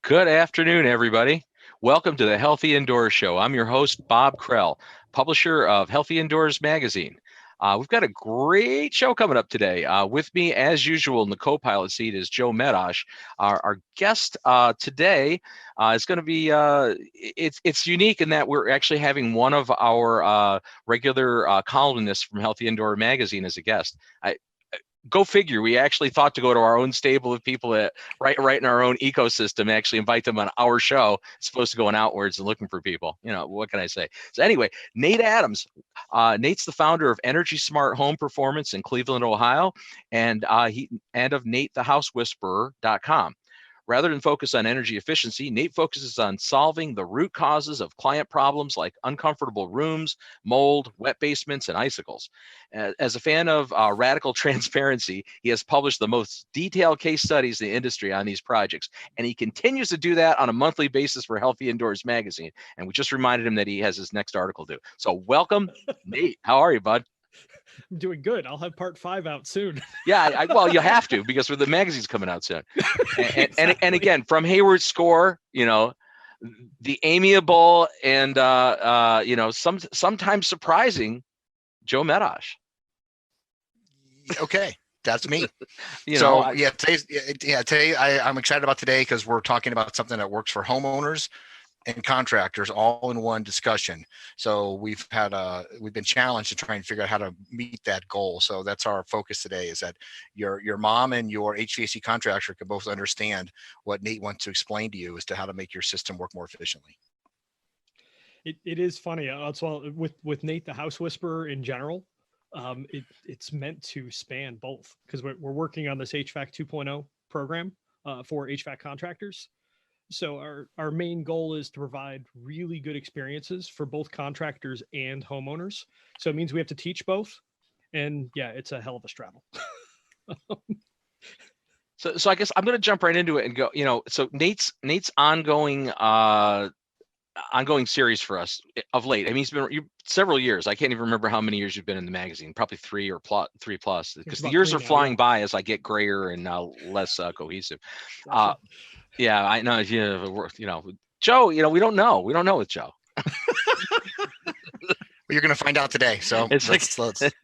Good afternoon, everybody. Welcome to the Healthy Indoors Show. I'm your host, Bob Krell, publisher of Healthy Indoors magazine. We've got a great show coming up today. With me, as usual, in the co-pilot seat is Joe Medosh. Our guest today is going to be, it's unique in that we're actually having one of our regular columnists from Healthy Indoor magazine as a guest. Go figure, we actually thought to go to our own stable of people that right in our own ecosystem, actually invite them on our show. It's supposed to going outwards and looking for people. You know, what can I say? So anyway, Nate Adams. Nate's the founder of Energy Smart Home Performance in Cleveland, Ohio, and of NateTheHouseWhisperer.com. Rather than focus on energy efficiency, Nate focuses on solving the root causes of client problems like uncomfortable rooms, mold, wet basements, and icicles. As a fan of radical transparency, he has published the most detailed case studies in the industry on these projects, and he continues to do that on a monthly basis for Healthy Indoors magazine. And we just reminded him that he has his next article due. So welcome, Nate. How are you, bud? I'm doing good. I'll have part 5 out soon. Yeah, well, you have to, because the magazine's coming out soon. And again, from Hayward Score, you know, the amiable and you know, sometimes surprising Joe Medosh. Okay, that's me. Today I'm excited about today because we're talking about something that works for homeowners and contractors all in one discussion. So we've been challenged to try and figure out how to meet that goal. So that's our focus today, is that your mom and your HVAC contractor can both understand what Nate wants to explain to you as to how to make your system work more efficiently. It is funny. Also, with Nate the House Whisperer in general, it's meant to span both, because we're working on this HVAC 2.0 program for HVAC contractors. So our main goal is to provide really good experiences for both contractors and homeowners. So it means we have to teach both. And yeah, it's a hell of a straddle. So I guess I'm going to jump right into it and go, you know, so Nate's ongoing series for us of late. I mean, he's been several years. I can't even remember how many years you've been in the magazine, probably 3 plus, because the years are flying by as I get grayer and less cohesive. Yeah, I know. You know, Joe. You know, we don't know with Joe. Well, you're going to find out today. So let's do it.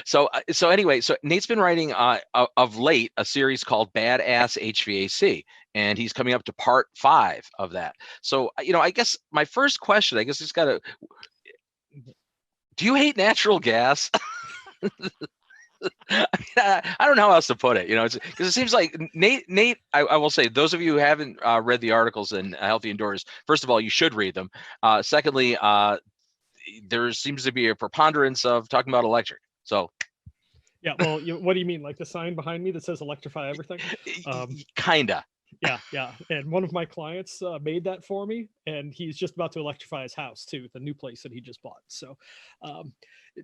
So anyway, so Nate's been writing of late a series called Badass HVAC, and he's coming up to part 5 of that. So, you know, I guess my first question, I guess it's got to, do you hate natural gas? I don't know how else to put it, you know, because it seems like Nate, I will say, those of you who haven't read the articles in Healthy Indoors, first of all, you should read them. Secondly, there seems to be a preponderance of talking about electric. So, yeah, well, what do you mean? Like the sign behind me that says electrify everything? Kinda. Yeah. And one of my clients made that for me, and he's just about to electrify his house too, the new place that he just bought. So,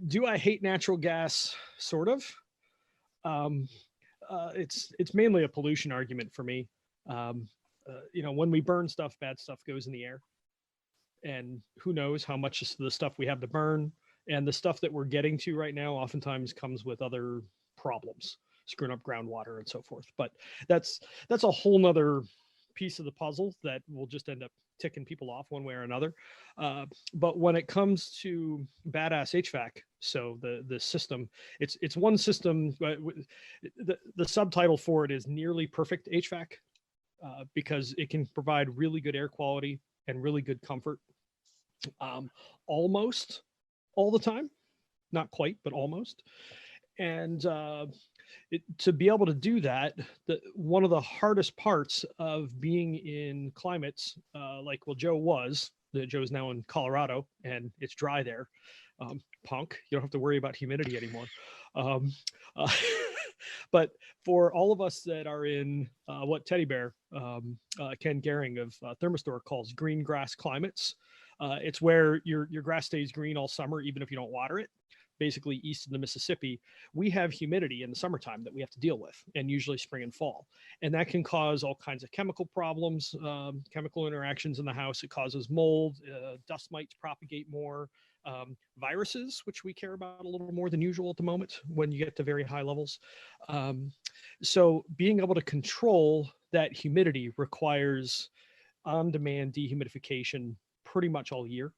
do I hate natural gas? Sort of. It's mainly a pollution argument for me. You know, when we burn stuff, bad stuff goes in the air, and who knows how much of the stuff we have to burn, and the stuff that we're getting to right now oftentimes comes with other problems, screwing up groundwater and so forth. But that's a whole nother piece of the puzzle that will just end up ticking people off one way or another. But when it comes to Badass HVAC, so the system, it's one system. The subtitle for it is Nearly Perfect HVAC, because it can provide really good air quality and really good comfort, almost all the time, not quite, but almost. And to be able to do that, one of the hardest parts of being in climates like, well, Joe's now in Colorado and it's dry there. Punk, you don't have to worry about humidity anymore. But for all of us that are in what Teddy Bear, Ken Gehring of Thermostor calls green grass climates, it's where your grass stays green all summer, even if you don't water it. Basically east of the Mississippi, we have humidity in the summertime that we have to deal with, and usually spring and fall. And that can cause all kinds of chemical problems, chemical interactions in the house. It causes mold, dust mites propagate more, viruses, which we care about a little more than usual at the moment when you get to very high levels. So being able to control that humidity requires on-demand dehumidification pretty much all year.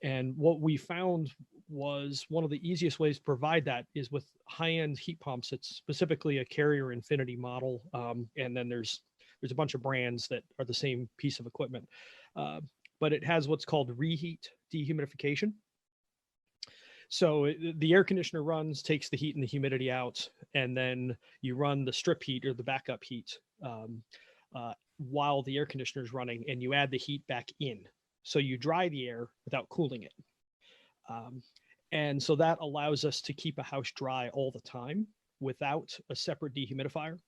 And what we found was one of the easiest ways to provide that is with high-end heat pumps. It's specifically a Carrier Infinity model, and then there's a bunch of brands that are the same piece of equipment, but it has what's called reheat dehumidification. So the air conditioner runs, takes the heat and the humidity out, and then you run the strip heat or the backup heat while the air conditioner is running, and you add the heat back in. So you dry the air without cooling it. And so that allows us to keep a house dry all the time without a separate dehumidifier.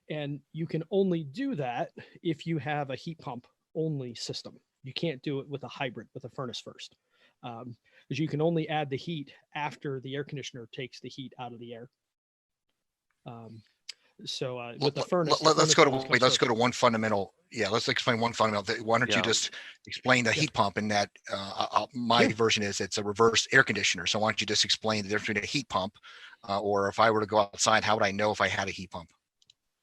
And you can only do that if you have a heat pump only system. You can't do it with a hybrid, with a furnace first. Because you can only add the heat after the air conditioner takes the heat out of the air. With the furnace, let's go to one fundamental. Yeah, let's explain one fundamental. Why don't you just explain the heat pump? And that my version is it's a reverse air conditioner. So why don't you just explain the difference between a heat pump, or if I were to go outside, how would I know if I had a heat pump?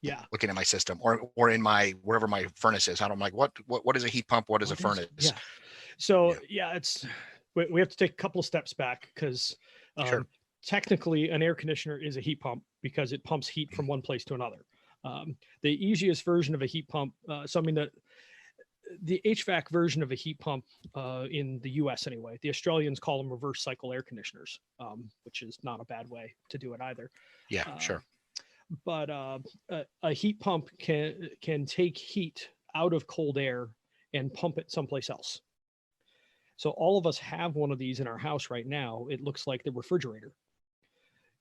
Yeah, looking at my system or in my wherever my furnace is. I'm like, what is a heat pump? What is a furnace? Yeah. So we have to take a couple of steps back because technically an air conditioner is a heat pump because it pumps heat from one place to another. The easiest version of a heat pump, the HVAC version of a heat pump in the US anyway, the Australians call them reverse cycle air conditioners, which is not a bad way to do it either. Yeah, sure. But a heat pump can take heat out of cold air and pump it someplace else. So all of us have one of these in our house right now. It looks like the refrigerator.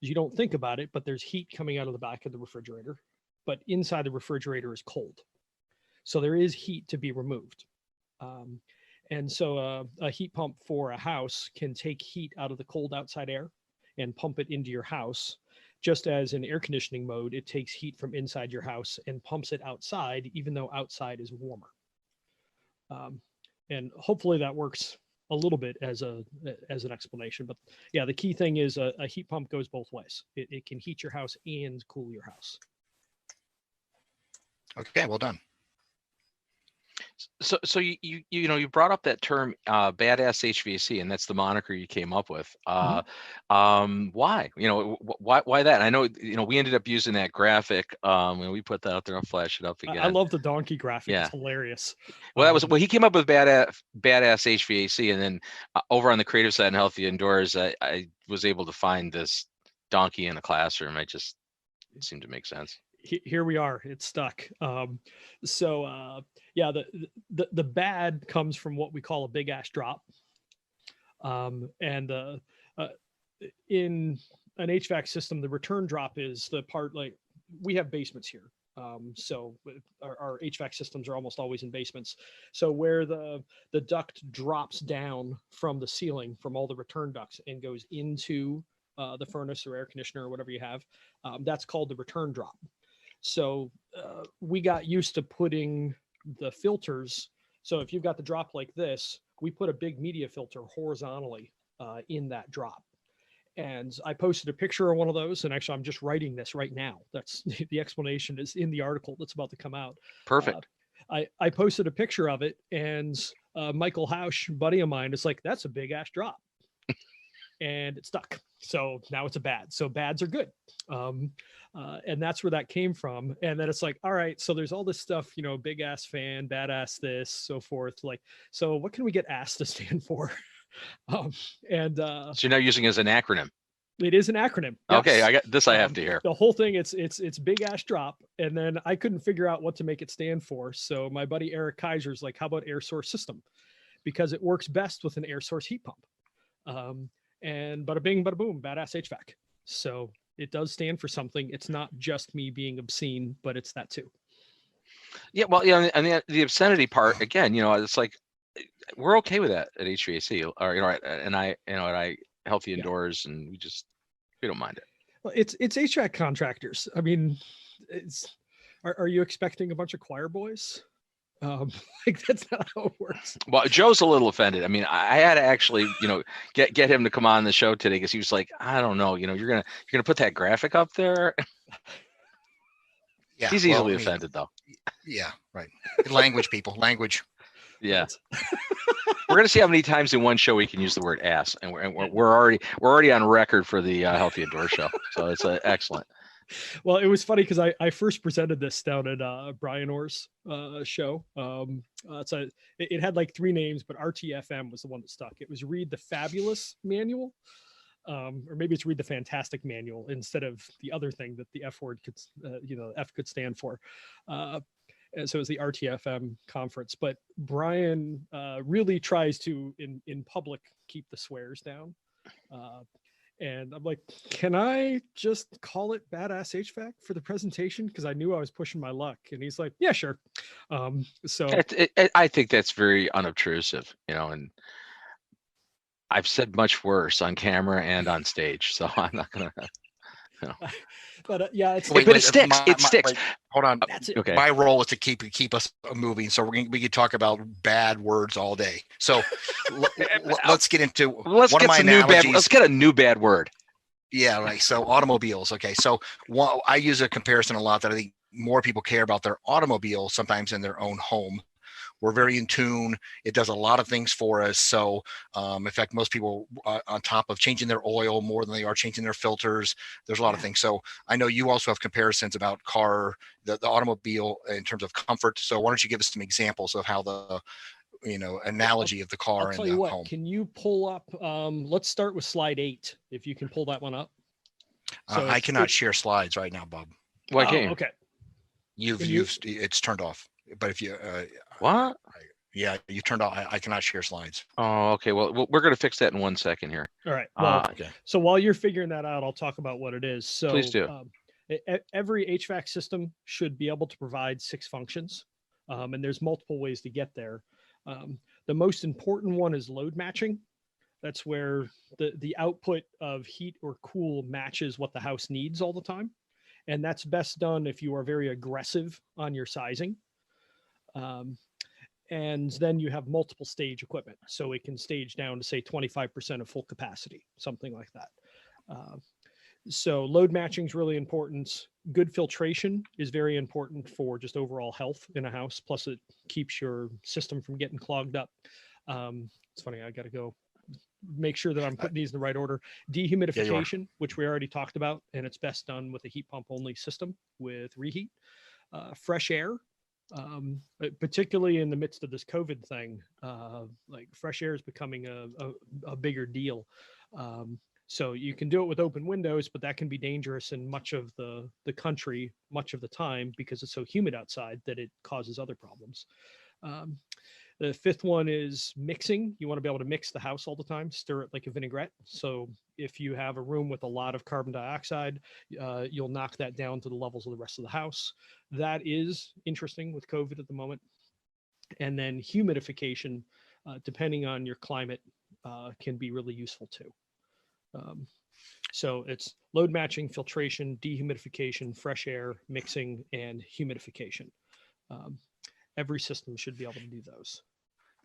You don't think about it, but there's heat coming out of the back of the refrigerator, but inside the refrigerator is cold. So there is heat to be removed. And so a heat pump for a house can take heat out of the cold outside air and pump it into your house. Just as in air conditioning mode, it takes heat from inside your house and pumps it outside, even though outside is warmer. And hopefully that works a little bit as an explanation. But yeah, the key thing is a heat pump goes both ways. It can heat your house and cool your house. Okay, well done. So you brought up that term badass HVAC, and that's the moniker you came up with. Why? Why that? And I know we ended up using that graphic. When we put that out there, I'll flash it up again. I love the donkey graphic. Yeah. It's hilarious. Well, he came up with badass HVAC, and then over on the creative side and Healthy Indoors, I was able to find this donkey in the classroom. It seemed to make sense. Here we are. It's stuck. The bad comes from what we call a big ass drop. In an HVAC system, the return drop is the part, like we have basements here. So our HVAC systems are almost always in basements. So where the duct drops down from the ceiling from all the return ducts and goes into the furnace or air conditioner or whatever you have, that's called the return drop. So we got used to putting the filters. So if you've got the drop like this, we put a big media filter horizontally in that drop. And I posted a picture of one of those. And actually, I'm just writing this right now. That's the explanation is in the article that's about to come out. Perfect. I posted a picture of it, and Michael Hausch, buddy of mine, is like, that's a big ass drop. And it stuck. So now it's a bad. So bads are good. And that's where that came from. And then it's like, all right, so there's all this stuff, big ass fan, badass this, so forth. Like, so what can we get ass to stand for? So you're now using it as an acronym. It is an acronym. Yes. Okay, I got this. I have to hear the whole thing. It's big ass drop, and then I couldn't figure out what to make it stand for. So my buddy Eric Kaiser's like, how about air source system? Because it works best with an air source heat pump. And bada bing, bada boom, badass HVAC. So it does stand for something. It's not just me being obscene, but it's that too. Yeah, well, and the obscenity part again, it's like we're okay with that at HVAC, or at Healthy Indoors, and we don't mind it. Well, it's HVAC contractors. I mean, are you expecting a bunch of choir boys? Like that's not how it works. Well, Joe's a little offended. I mean, I had to actually, get him to come on the show today because he was like, I don't know, you're gonna put that graphic up there. Yeah, he's easily offended though. Yeah, right. Language, people, language. Yeah. We're going to see how many times in one show we can use the word ass, and we're already on record for the Healthy Indoor Show. So it's excellent. Well, it was funny because I first presented this down at Brian Orr's show. It had like 3 names, but RTFM was the one that stuck. It was Read the Fabulous Manual, or maybe it's Read the Fantastic Manual instead of the other thing that the F word could, F could stand for. And so it was the RTFM conference. But Brian really tries to, in public, keep the swears down. And I'm like, can I just call it Badass HVAC for the presentation? Because I knew I was pushing my luck. And he's like, yeah, sure. I think that's very unobtrusive, and I've said much worse on camera and on stage. So I'm not going to. But yeah, it sticks. It sticks. Hold on. That's it. Okay. My role is to keep us moving. So we could talk about bad words all day. So let's get into one of my analogies. Let's get a new bad word. Yeah, right. So automobiles. Okay. So I use a comparison a lot that I think more people care about their automobile sometimes in their own home. We're very in tune. It does a lot of things for us. So in fact, most people on top of changing their oil more than they are changing their filters, there's a lot of things. So I know you also have comparisons about the automobile in terms of comfort. So why don't you give us some examples of how the analogy of the car and the home. Can you pull up, let's start with slide 8, if you can pull that one up. So I cannot share slides right now, Bob. Why can't you? Okay. It's turned off. But if you what? Yeah, you turned off. I cannot share slides. Oh, okay. Well, we're going to fix that in 1 second here. All right. Well, okay. So while you're figuring that out, I'll talk about what it is. So please do. Every HVAC system should be able to provide 6 functions, and there's multiple ways to get there. The most important one is load matching. That's where the output of heat or cool matches what the house needs all the time, and that's best done if you are very aggressive on your sizing. And then you have multiple stage equipment. So it can stage down to say 25% of full capacity, something like that. So load matching is really important. Good filtration is very important for just overall health in a house. Plus it keeps your system from getting clogged up. It's funny, I got to go make sure that I'm putting these in the right order. Dehumidification, which we already talked about, and it's best done with a heat pump only system with reheat. Fresh air. Particularly in the midst of this COVID thing, like fresh air is becoming a bigger deal. So you can do it with open windows, but that can be dangerous in much of the country, much of the time, because it's so humid outside that it causes other problems. The 5th one is mixing. You want to be able to mix the house all the time, stir it like a vinaigrette. So if you have a room with a lot of carbon dioxide, you'll knock that down to the levels of the rest of the house. That is interesting with COVID at the moment. And then humidification, depending on your climate, can be really useful too. So it's load matching, filtration, dehumidification, fresh air, mixing, and humidification. Every system should be able to do those.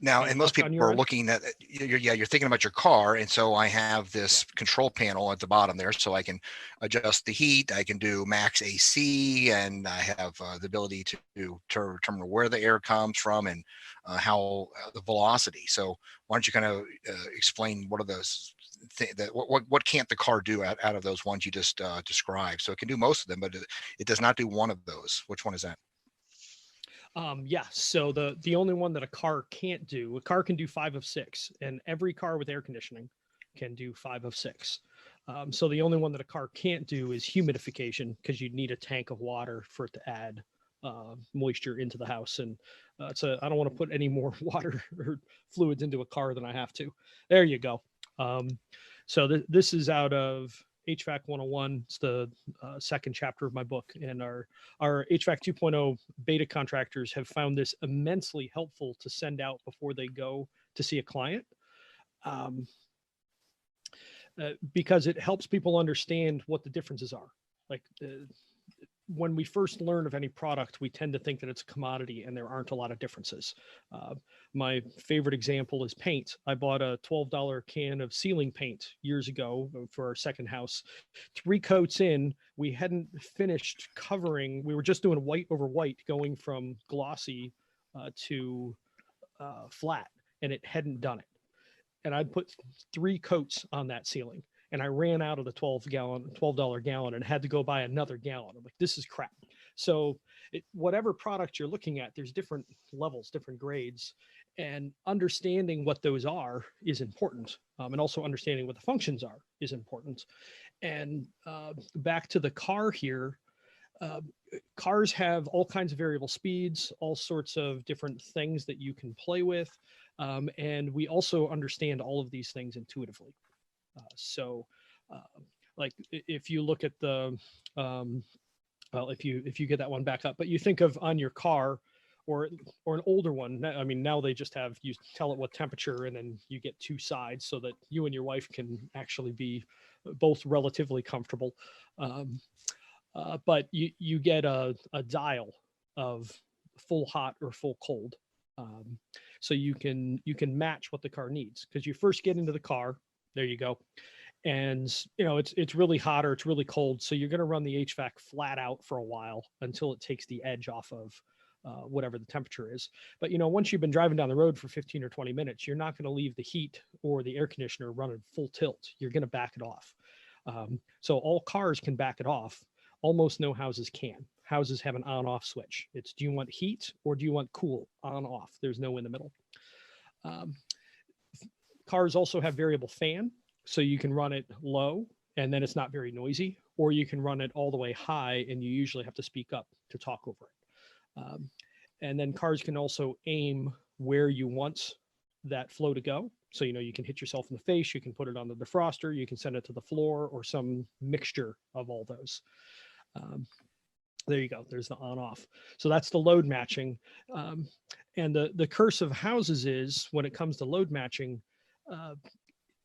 Now, and most people are looking at, you're thinking about your car. And so I have this control panel at the bottom there, so I can adjust the heat. I can do max AC, and I have the ability to determine where the air comes from and how the velocity. So why don't you kind of explain what are those what can't the car do out of those ones you just described? So it can do most of them, but it does not do one of those. Which one is that? Yeah, so the only one that a car can't do, a car can do 5 of 6, and every car with air conditioning can do 5 of 6. So the only one that a car can't do is humidification, because you'd need a tank of water for it to add moisture into the house. And I don't want to put any more water or fluids into a car than I have to. There you go. So this is out of HVAC 101. It's the 2nd chapter of my book, and our HVAC 2.0 beta contractors have found this immensely helpful to send out before they go to see a client, because it helps people understand what the differences are. Like when we first learn of any product, we tend to think that it's a commodity, and there aren't a lot of differences. My favorite example is paint. I bought a $12 can of ceiling paint years ago for our second house. 3 coats in, we hadn't finished covering. We were just doing white over white, going from glossy to flat, and it hadn't done it. And I'd put 3 coats on that ceiling, and I ran out of the $12 gallon and had to go buy another gallon. I'm like, this is crap. So whatever product you're looking at, there's different levels, different grades, and understanding what those are is important. And also understanding what the functions are is important. And back to the car here, cars have all kinds of variable speeds, all sorts of different things that you can play with. And we also understand all of these things intuitively. Like if you look at the, well, if you get that one back up, but you think of on your car or an older one, I mean, now they just have, you tell it what temperature, and then you get 2 sides so that you and your wife can actually be both relatively comfortable. But you get a dial of full hot or full cold. So you can match what the car needs, because you first get into the car, there you go. And it's really hot or it's really cold. So you're going to run the HVAC flat out for a while until it takes the edge off of whatever the temperature is. But once you've been driving down the road for 15 or 20 minutes, you're not going to leave the heat or the air conditioner running full tilt. You're going to back it off. So all cars can back it off. Almost no houses can. Houses have an on-off switch. It's, do you want heat or do you want cool? On-off. There's no in the middle. Cars also have variable fan, so you can run it low and then it's not very noisy, or you can run it all the way high and you usually have to speak up to talk over it. And then cars can also aim where you want that flow to go. So, you can hit yourself in the face, you can put it on the defroster, you can send it to the floor, or some mixture of all those. There you go. There's the on off. So that's the load matching. And the curse of houses is, when it comes to load matching,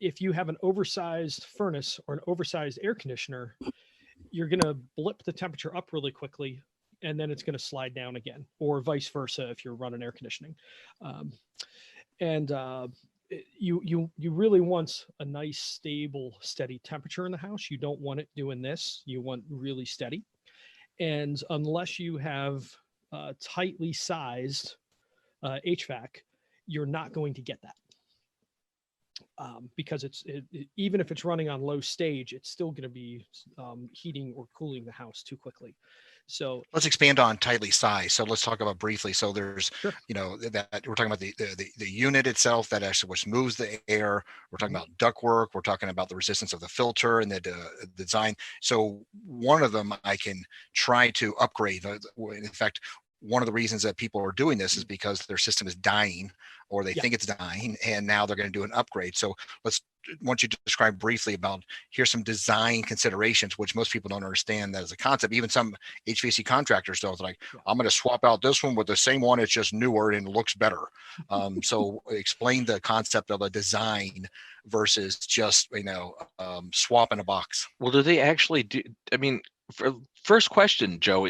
if you have an oversized furnace or an oversized air conditioner, you're going to blip the temperature up really quickly, and then it's going to slide down again, or vice versa if you're running air conditioning. You really want a nice, stable, steady temperature in the house. You don't want it doing this. You want really steady. And unless you have tightly sized HVAC, you're not going to get that. Because even if it's running on low stage, it's still going to be heating or cooling the house too quickly. So let's expand on tightly sized. So let's talk about briefly. So there's, sure, that we're talking about the unit itself that actually which moves the air. We're talking about ductwork. We're talking about the resistance of the filter and the design. So one of them I can try to upgrade. In fact, one of the reasons that people are doing this is because their system is dying, or they think it's dying, and now they're going to do an upgrade. So want you to describe briefly about, here's some design considerations, which most people don't understand that as a concept. Even some HVAC contractors don't. Like, I'm going to swap out this one with the same one. It's just newer and looks better. So explain the concept of a design versus just, swapping a box. Well, do they actually do? I mean, first question, Joe,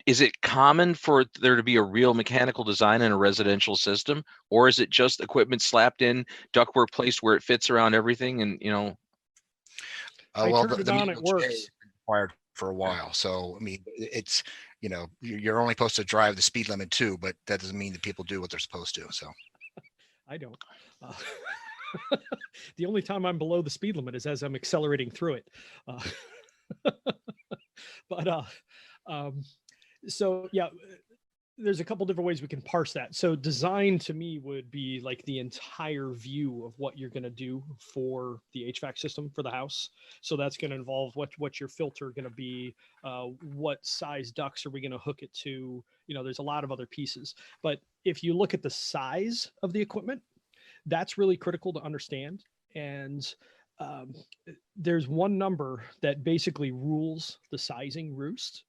is it common for there to be a real mechanical design in a residential system, or is it just equipment slapped in, ductwork placed where it fits around everything? And well, it works. Required for a while. So I mean, it's you're only supposed to drive the speed limit too, but that doesn't mean that people do what they're supposed to. So I don't. The only time I'm below the speed limit is as I'm accelerating through it. So yeah, there's a couple different ways we can parse that. So design to me would be like the entire view of what you're going to do for the HVAC system for the house. So that's going to involve what's your filter going to be, what size ducts are we going to hook it to? There's a lot of other pieces. But if you look at the size of the equipment, that's really critical to understand. And there's one number that basically rules the sizing roost,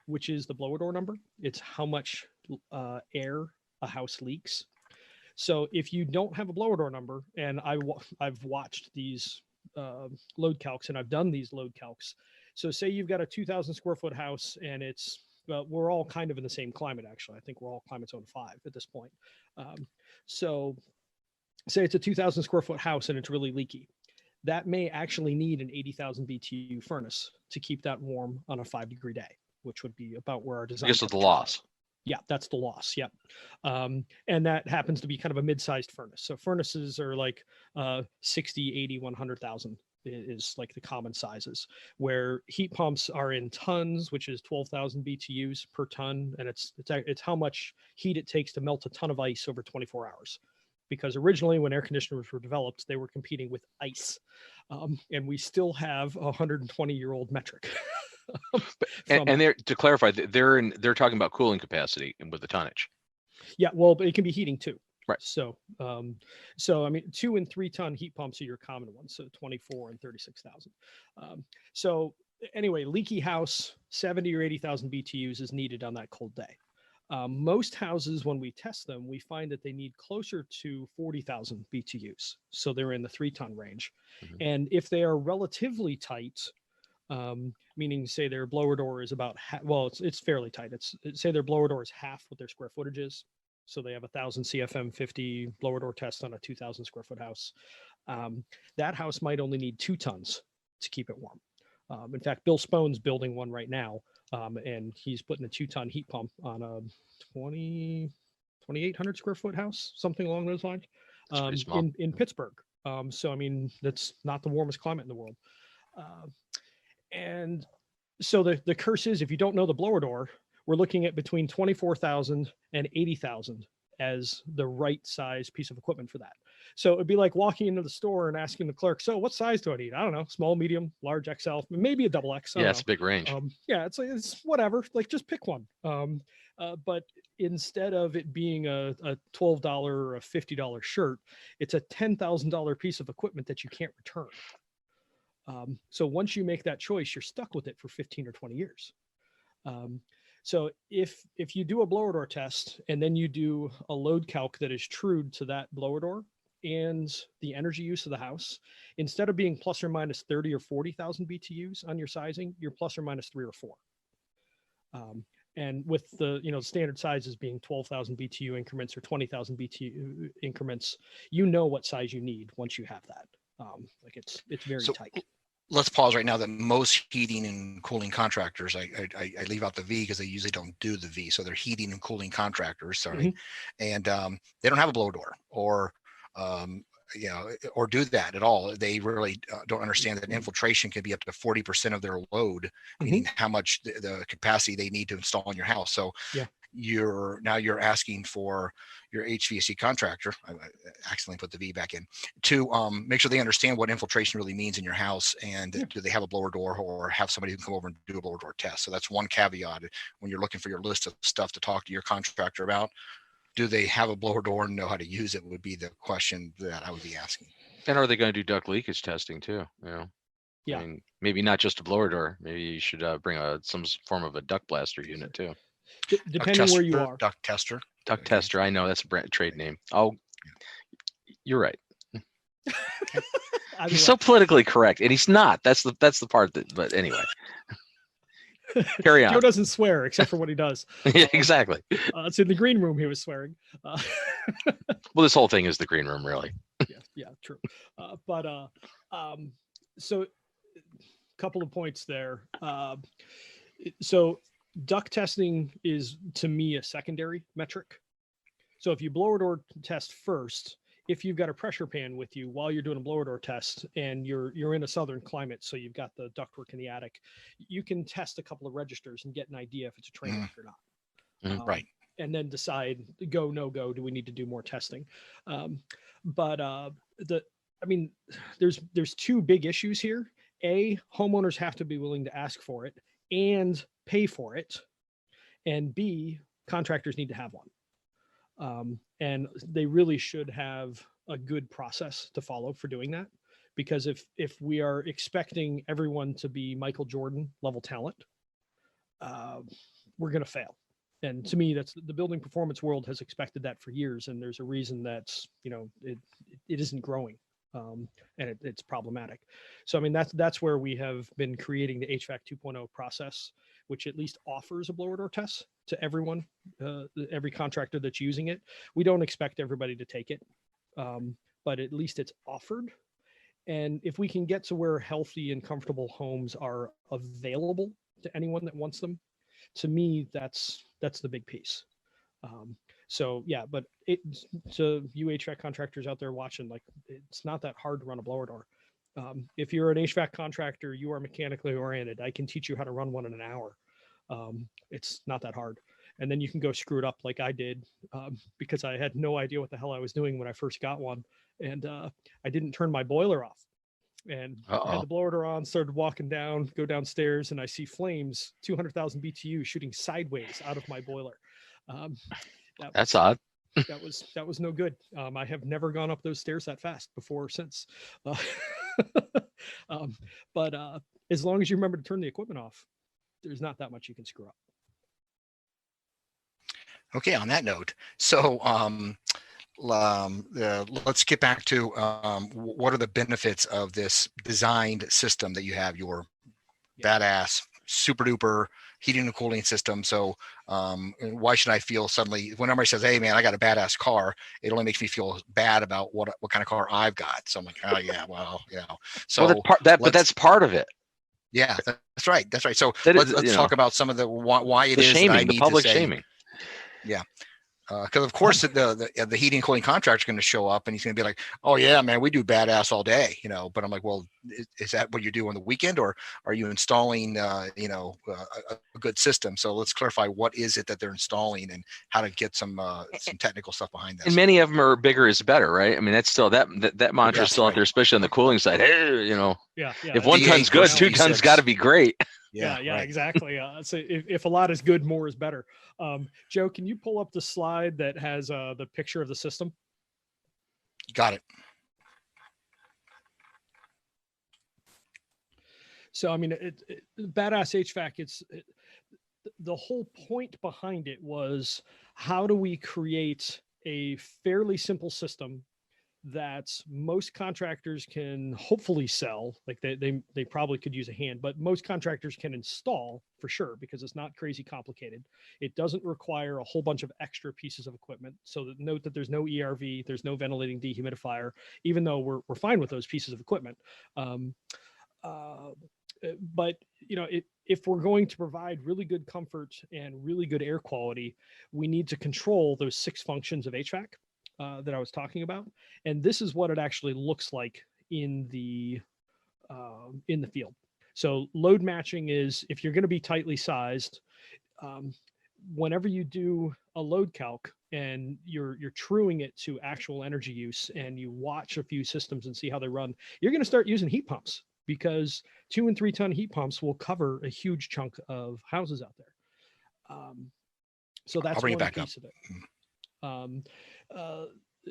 which is the blower door number. It's how much air a house leaks. So if you don't have a blower door number, and I've watched these load calcs, and I've done these load calcs, So say you've got a 2,000 square foot house, and it's, well, we're all kind of in the same climate, actually. I think we're all climate zone 5 at this point. So say it's a 2,000 square foot house and it's really leaky. That may actually need an 80,000 BTU furnace to keep that warm on a 5-degree day, which would be about where our design. I guess with the loss. Yeah, that's the loss. Yep. And that happens to be kind of a mid-sized furnace. So furnaces are like 60, 80, 100,000 is like the common sizes, where heat pumps are in tons, which is 12,000 BTUs per ton. And it's how much heat it takes to melt a ton of ice over 24 hours. Because originally when air conditioners were developed, they were competing with ice. And we still have a 120-year-old metric. And they're, to clarify, they're talking about cooling capacity and with the tonnage. Yeah, well, but it can be heating too. Right. So, I mean, 2 and 3 ton heat pumps are your common ones. So 24 and 36,000. So anyway, leaky house, 70 or 80,000 BTUs is needed on that cold day. Most houses, when we test them, we find that they need closer to 40,000 BTUs. So they're in the 3-ton range. Mm-hmm. And if they are relatively tight, meaning say their blower door is about it's fairly tight. Say their blower door is half what their square footage is. So they have 1,000 CFM 50 blower door test on a 2,000 square foot house. That house might only need 2 tons to keep it warm. In fact, Bill Spone's building one right now, and he's putting a 2-ton heat pump on a 2,800 square foot house, something along those lines, in Pittsburgh. So, I mean, that's not the warmest climate in the world. And so the curse is, if you don't know the blower door, we're looking at between 24,000 and 80,000 as the right size piece of equipment for that. So it'd be like walking into the store and asking the clerk, so what size do I need? I don't know, small, medium, large, XL, maybe a double X. Yeah, it's a big range. Yeah, it's whatever, like just pick one. But instead of it being a $12 or a $50 shirt, it's a $10,000 piece of equipment that you can't return. So once you make that choice, you're stuck with it for 15 or 20 years. So if you do a blower door test and then you do a load calc that is true to that blower door and the energy use of the house, instead of being plus or minus 30 or 40,000 BTUs on your sizing, you're plus or minus 3 or 4. And with the standard sizes being 12,000 BTU increments or 20,000 BTU increments, what size you need once you have that. Like it's very tight. Let's pause right now that most heating and cooling contractors, I leave out the V because they usually don't do the V. So they're heating and cooling contractors, sorry. Mm-hmm. And they don't have a blower door or do that at all. They really don't understand that infiltration can be up to 40% of their load, meaning how much the capacity they need to install in your house. So you're asking for your HVAC contractor, I accidentally put the V back in, to make sure they understand what infiltration really means in your house, and do they have a blower door or have somebody who can come over and do a blower door test. So that's one caveat when you're looking for your list of stuff to talk to your contractor about. Do they have a blower door and know how to use it would be the question that I would be asking. And are they going to do duct leakage testing too? Yeah. I mean, maybe not just a blower door. Maybe you should bring some form of a duct blaster unit too. Depending where you are. Duct tester. Duct tester. I know that's a trade name. Oh, you're right. He's so politically correct, and he's not. That's the part but anyway. Carry on. Joe doesn't swear except for what he does. Yeah, exactly. It's in the green room he was swearing. Well, this whole thing is the green room, really. Yeah, true. So a couple of points there. So duct testing is, to me, a secondary metric. So if you blower door test first, if you've got a pressure pan with you while you're doing a blower door test and you're in a southern climate, so you've got the ductwork in the attic, you can test a couple of registers and get an idea if it's a train wreck or not. Right. And then decide go, no go, do we need to do more testing? There's 2 big issues here. A, homeowners have to be willing to ask for it and pay for it. And B, contractors need to have one. And they really should have a good process to follow for doing that, because if we are expecting everyone to be Michael Jordan level talent, we're going to fail. And to me, that's the building performance world has expected that for years. And there's a reason that's, it isn't growing and it's problematic. So I mean that's where we have been creating the HVAC 2.0 process, which at least offers a blower door test to everyone, every contractor that's using it. We don't expect everybody to take it, but at least it's offered. And if we can get to where healthy and comfortable homes are available to anyone that wants them, to me, that's the big piece. So yeah, but to you HVAC contractors out there watching, like it's not that hard to run a blower door. If you're an HVAC contractor, you are mechanically oriented. I can teach you how to run one in an hour. It's not that hard. And then you can go screw it up like I did, because I had no idea what the hell I was doing when I first got one. And I didn't turn my boiler off. And I had the blower door on, started walking down, go downstairs, and I see flames, 200,000 BTU shooting sideways out of my boiler. That's odd. That was no good. I have never gone up those stairs that fast before or since. But as long as you remember to turn the equipment off, there's not that much you can screw up. Okay, on that note, so let's get back to what are the benefits of this designed system that you have, your badass, super duper heating and cooling system. So why should I feel suddenly, when somebody says, hey man, I got a badass car, it only makes me feel bad about what kind of car I've got. So I'm like, oh yeah, well, you know. So but that's part of it. Yeah, that's right. That's right. So let's talk about some of the why it is shaming, that I need the public to say, shaming. Yeah. Because of course the heating and cooling contractor is going to show up and he's going to be like, oh yeah, man, we do badass all day, you know. But I'm like, well, is that what you do on the weekend, or are you installing, a good system? So let's clarify what is it that they're installing and how to get some technical stuff behind that. And many of them are bigger is better, right? I mean, that's still that mantra is still out there, especially on the cooling side. Hey, if 1 ton's good, 2 tons got to be great. Yeah, right. Exactly. So if a lot is good, more is better. Joe, can you pull up the slide that has the picture of the system? Got it. So, I mean, badass HVAC, the whole point behind it was, how do we create a fairly simple system that most contractors can hopefully sell? Like they probably could use a hand, but most contractors can install for sure, because it's not crazy complicated. It doesn't require a whole bunch of extra pieces of equipment. So note that there's no ERV, there's no ventilating dehumidifier, even though we're fine with those pieces of equipment. But if we're going to provide really good comfort and really good air quality, we need to control those 6 functions of HVAC that I was talking about. And this is what it actually looks like in the field. So load matching is, if you're going to be tightly sized, whenever you do a load calc and you're truing it to actual energy use, and you watch a few systems and see how they run, you're going to start using heat pumps, because 2 and 3 ton heat pumps will cover a huge chunk of houses out there. So that's one piece of it.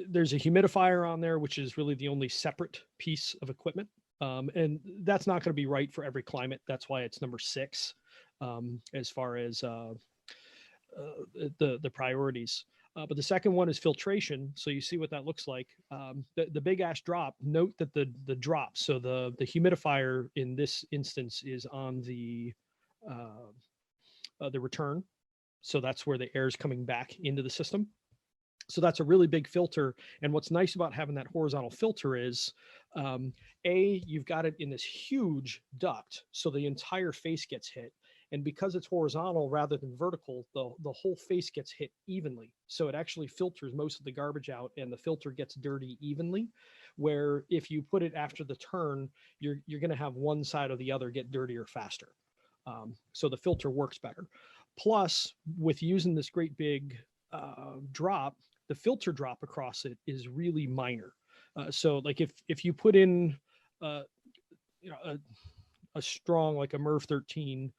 There's a humidifier on there, which is really the only separate piece of equipment. And that's not going to be right for every climate. That's why it's number 6 as far as the priorities. But the second one is filtration. So you see what that looks like. The big ash drop, note that the drop, so the humidifier in this instance is on the return. So that's where the air is coming back into the system. So that's a really big filter. And what's nice about having that horizontal filter is, you've got it in this huge duct, so the entire face gets hit. And because it's horizontal rather than vertical, the whole face gets hit evenly. So it actually filters most of the garbage out, and the filter gets dirty evenly. Where if you put it after the turn, you're going to have one side or the other get dirtier faster. So the filter works better. Plus, with using this great big drop, the filter drop across it is really minor. So like if you put in a strong, like a MERV 13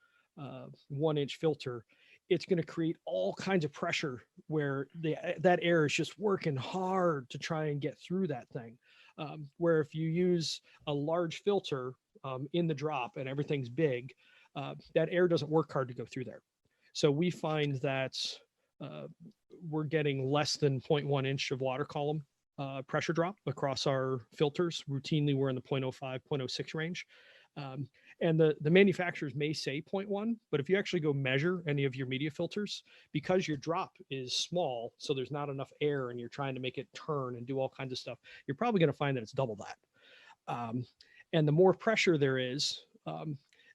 1-inch filter, it's going to create all kinds of pressure where that air is just working hard to try and get through that thing. Where if you use a large filter in the drop and everything's big, that air doesn't work hard to go through there. So we find that we're getting less than 0.1 inch of water column pressure drop across our filters. Routinely, we're in the 0.05, 0.06 range. And the manufacturers may say 0.1, but if you actually go measure any of your media filters, because your drop is small, so there's not enough air and you're trying to make it turn and do all kinds of stuff, you're probably going to find that it's double that. And the more pressure there is,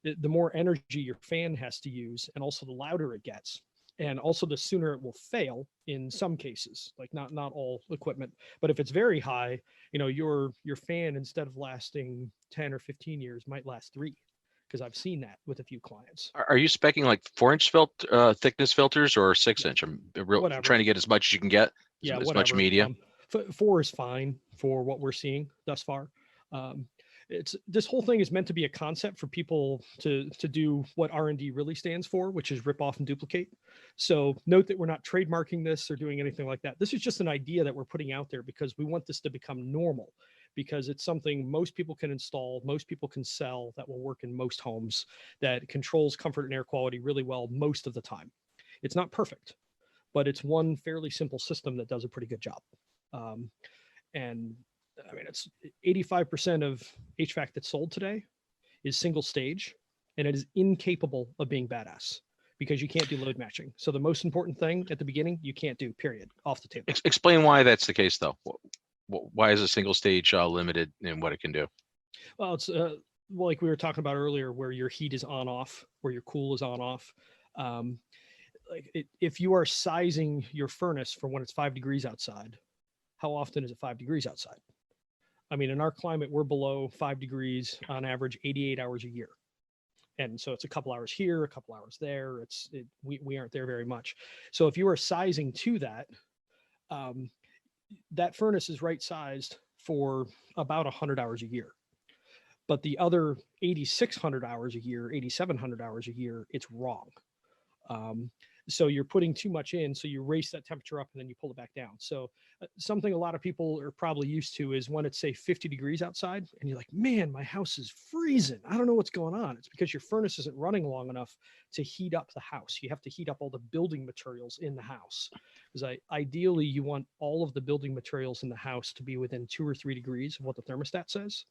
the more energy your fan has to use, and also the louder it gets. And also the sooner it will fail in some cases, like not all equipment. But if it's very high, your fan, instead of lasting 10 or 15 years, might last 3, because I've seen that with a few clients. Are you speccing like 4-inch thickness filters or 6-inch? I'm trying to get as much as you can get. As much media. 4 is fine for what we're seeing thus far. This whole thing is meant to be a concept for people to do what R&D really stands for, which is rip off and duplicate. So note that we're not trademarking this or doing anything like that. This is just an idea that we're putting out there because we want this to become normal, because it's something most people can install, most people can sell, that will work in most homes, that controls comfort and air quality really well most of the time. It's not perfect, but it's one fairly simple system that does a pretty good job. And I mean, it's 85% of HVAC that's sold today is single stage, and it is incapable of being badass because you can't do load matching. So the most important thing at the beginning, you can't do, period, off the table. Explain why that's the case, though. Why is a single stage limited in what it can do? Well, it's like we were talking about earlier, where your heat is on off, where your cool is on off. If you are sizing your furnace for when it's 5 degrees outside, how often is it 5 degrees outside? I mean, in our climate, we're below 5 degrees on average 88 hours a year. And so it's a couple hours here, a couple hours there. We aren't there very much. So if you are sizing to that, that furnace is right sized for about 100 hours a year. But the other 8,600 hours a year, 8,700 hours a year, it's wrong. So you're putting too much in, so you raise that temperature up and then you pull it back down. So something a lot of people are probably used to is when it's, say, 50 degrees outside and you're like, man, my house is freezing. I don't know what's going on. It's because your furnace isn't running long enough to heat up the house. You have to heat up all the building materials in the house. Because ideally, you want all of the building materials in the house to be within 2 or 3 degrees of what the thermostat says.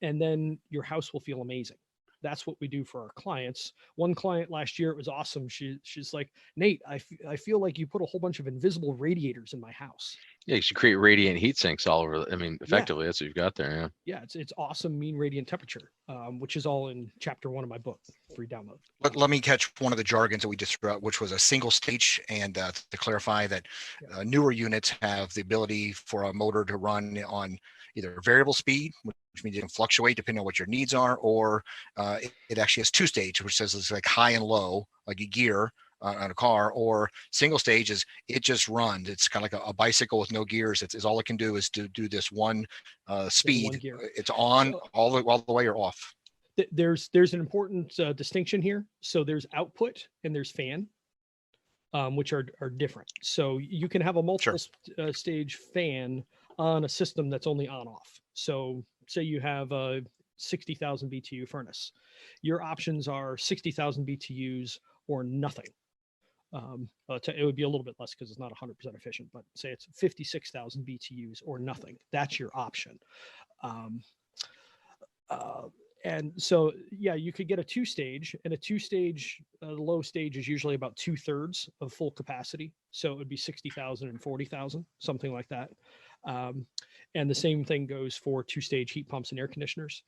And then your house will feel amazing. That's what we do for our clients. One client last year, it was awesome. She's like, Nate, I feel like you put a whole bunch of invisible radiators in my house. Yeah, you should create radiant heat sinks all over. I mean, effectively, that's what you've got there. Yeah, it's awesome mean radiant temperature, which is all in chapter 1 of my book, free download. Let me catch one of the jargons that we just threw out, which was a single stage. And to clarify that newer units have the ability for a motor to run on either variable speed, which means you can fluctuate depending on what your needs are, or it actually has 2-stage, which says it's like high and low, like a gear on a car, or single stage is it just runs. It's kind of like a bicycle with no gears. It's all it can do is to do this one speed. It's on all the way or off. There's an important distinction here. So there's output and there's fan, which are different. So you can have a multiple stage fan on a system that's only on off. So say you have a 60,000 BTU furnace. Your options are 60,000 BTUs or nothing. It would be a little bit less because it's not 100% efficient, but say it's 56,000 BTUs or nothing. That's your option. And so, yeah, you could get a 2-stage, and a 2-stage, low stage is usually about 2/3 of full capacity. So it would be 60,000 and 40,000, something like that. And the same thing goes for 2-stage heat pumps and air conditioners.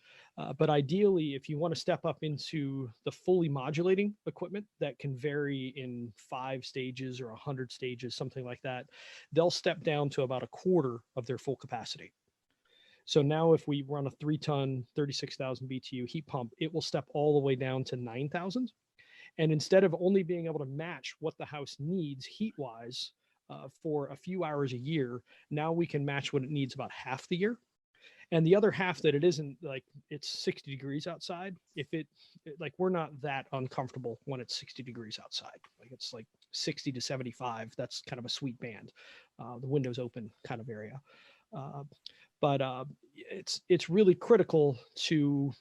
But ideally, if you want to step up into the fully modulating equipment that can vary in 5 stages or 100 stages, something like that, they'll step down to about 1/4 of their full capacity. So now if we run a 3-ton, 36,000 BTU heat pump, it will step all the way down to 9,000. And instead of only being able to match what the house needs heat-wise for a few hours a year, now we can match what it needs about half the year. And the other half that it isn't, like it's 60 degrees outside, like we're not that uncomfortable when it's 60 degrees outside. Like it's like 60 to 75. That's kind of a sweet band, the windows open kind of area. But it's really critical to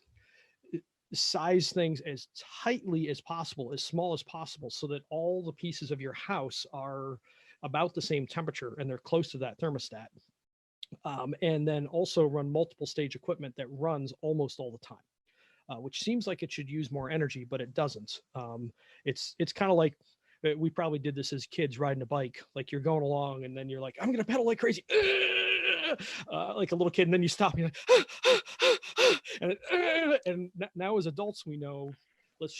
size things as tightly as possible, as small as possible, so that all the pieces of your house are about the same temperature and they're close to that thermostat. And then also run multiple stage equipment that runs almost all the time, which seems like it should use more energy, but it doesn't. It's kind of like we probably did this as kids riding a bike. Like you're going along and then you're like, I'm going to pedal like crazy, like a little kid. And then you stop and you're like, and now as adults, we know, let's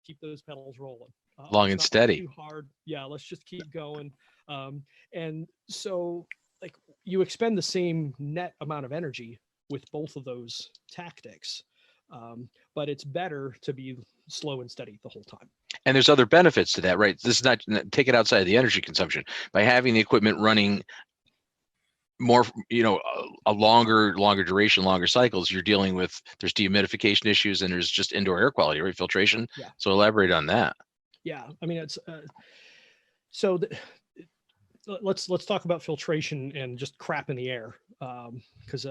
keep those pedals rolling. Long and steady. Too hard. Yeah. Let's just keep going. And so like you expend the same net amount of energy with both of those tactics. But it's better to be slow and steady the whole time. And there's other benefits to that, right? This is not, take it outside of the energy consumption. By having the equipment running more, a longer duration, longer cycles, you're dealing with, there's dehumidification issues and there's just indoor air quality, right? Filtration. Yeah. So elaborate on that. Yeah. I mean, it's, let's talk about filtration and just crap in the air. Because,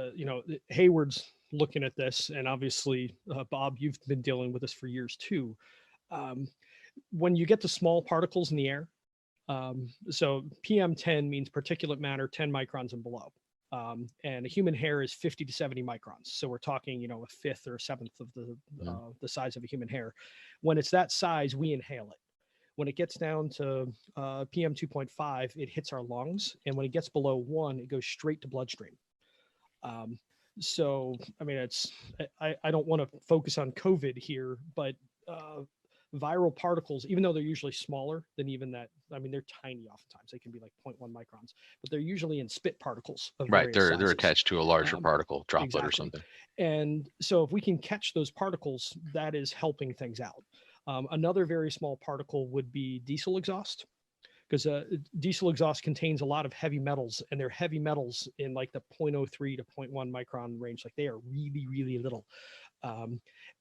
Hayward's looking at this, and obviously, Bob, you've been dealing with this for years too. When you get to small particles in the air, so PM10 means particulate matter 10 microns and below. And a human hair is 50 to 70 microns. So we're talking, a fifth or a seventh of the size of a human hair. When it's that size, we inhale it. When it gets down to PM 2.5, it hits our lungs. And when it gets below 1, it goes straight to bloodstream. So, I mean, I don't want to focus on COVID here, but viral particles, even though they're usually smaller than even that, I mean, they're tiny oftentimes. They can be like 0.1 microns, but they're usually in spit particles. Right. They're attached to a larger particle droplet exactly. or something. And so if we can catch those particles, that is helping things out. Another very small particle would be diesel exhaust, because diesel exhaust contains a lot of heavy metals, and they're heavy metals in like the 0.03 to 0.1 micron range. Like they are really, really little.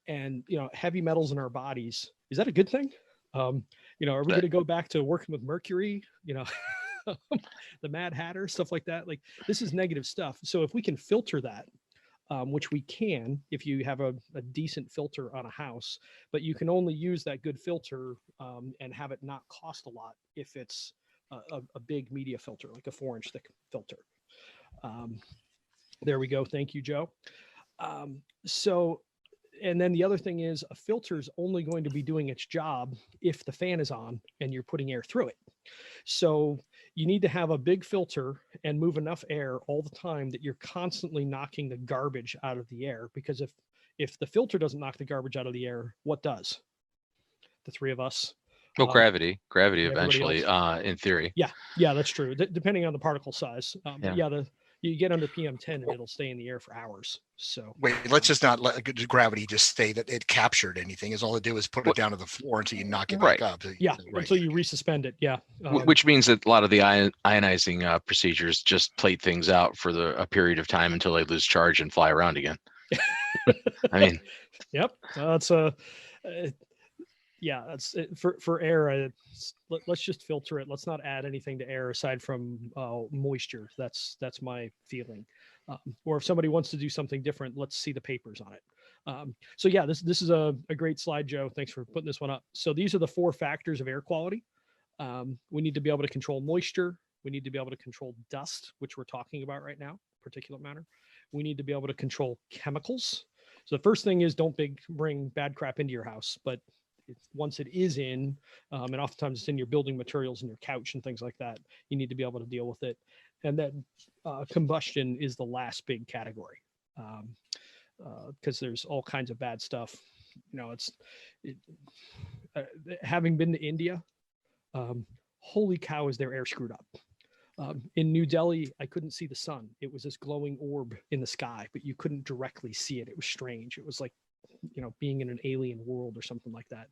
And, heavy metals in our bodies, is that a good thing? Are we going to go back to working with mercury, the Mad Hatter, stuff like that? Like this is negative stuff. So if we can filter that, which we can if you have a decent filter on a house, but you can only use that good filter and have it not cost a lot if it's a big media filter, like a 4-inch thick filter. There we go. Thank you, Joe. And then the other thing is a filter is only going to be doing its job if the fan is on and you're putting air through it. So you need to have a big filter and move enough air all the time that you're constantly knocking the garbage out of the air. Because if the filter doesn't knock the garbage out of the air, what does? The three of us. Well, gravity eventually, in theory. Yeah, that's true. Depending on the particle size. You get under PM10 and it'll stay in the air for hours. So wait, let's just not let gravity just say that it captured anything. Is all it do is put it down to the floor until you knock it back up. Yeah, until you resuspend it. Yeah. Which means that a lot of the ionizing procedures just plate things out for a period of time until they lose charge and fly around again. I mean. Yep. That's that's it. For air. Let's just filter it. Let's not add anything to air aside from moisture. That's my feeling. Or if somebody wants to do something different, let's see the papers on it. So yeah, this is a great slide, Joe. Thanks for putting this one up. So these are the 4 factors of air quality. We need to be able to control moisture. We need to be able to control dust, which we're talking about right now, particulate matter. We need to be able to control chemicals. So the first thing is don't bring bad crap into your house, but once it is in, and oftentimes it's in your building materials and your couch and things like that, you need to be able to deal with it. And then combustion is the last big category, because there's all kinds of bad stuff. Having been to India, holy cow, is their air screwed up. In New Delhi, I couldn't see the sun. It was this glowing orb in the sky, but you couldn't directly see it. It was strange. It was like, being in an alien world or something like that.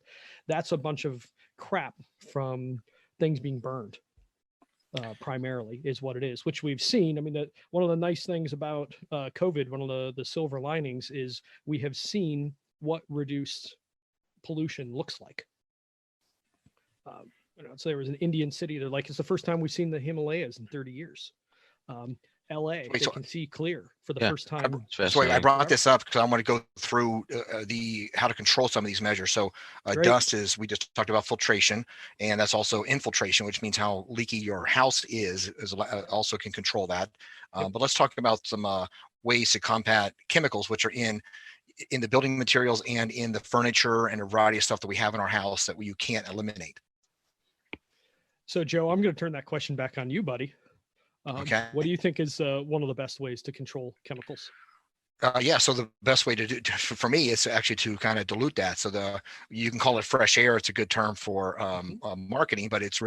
That's a bunch of crap from things being burned, primarily is what it is, which we've seen. I mean, one of the nice things about COVID, one of the silver linings is we have seen what reduced pollution looks like. So there was an Indian city that it's the first time we've seen the Himalayas in 30 years. LA. They can see clear for the first time. So I brought this up because I want to go through how to control some of these measures. So dust is, we just talked about filtration, and that's also infiltration, which means how leaky your house is also can control that. But let's talk about some ways to combat chemicals, which are in the building materials and in the furniture and a variety of stuff that we have in our house that you can't eliminate. So Joe, I'm going to turn that question back on you, buddy. Okay. What do you think is one of the best ways to control chemicals? So the best way to do for me is actually to kind of dilute that. So you can call it fresh air. It's a good term for marketing, but it's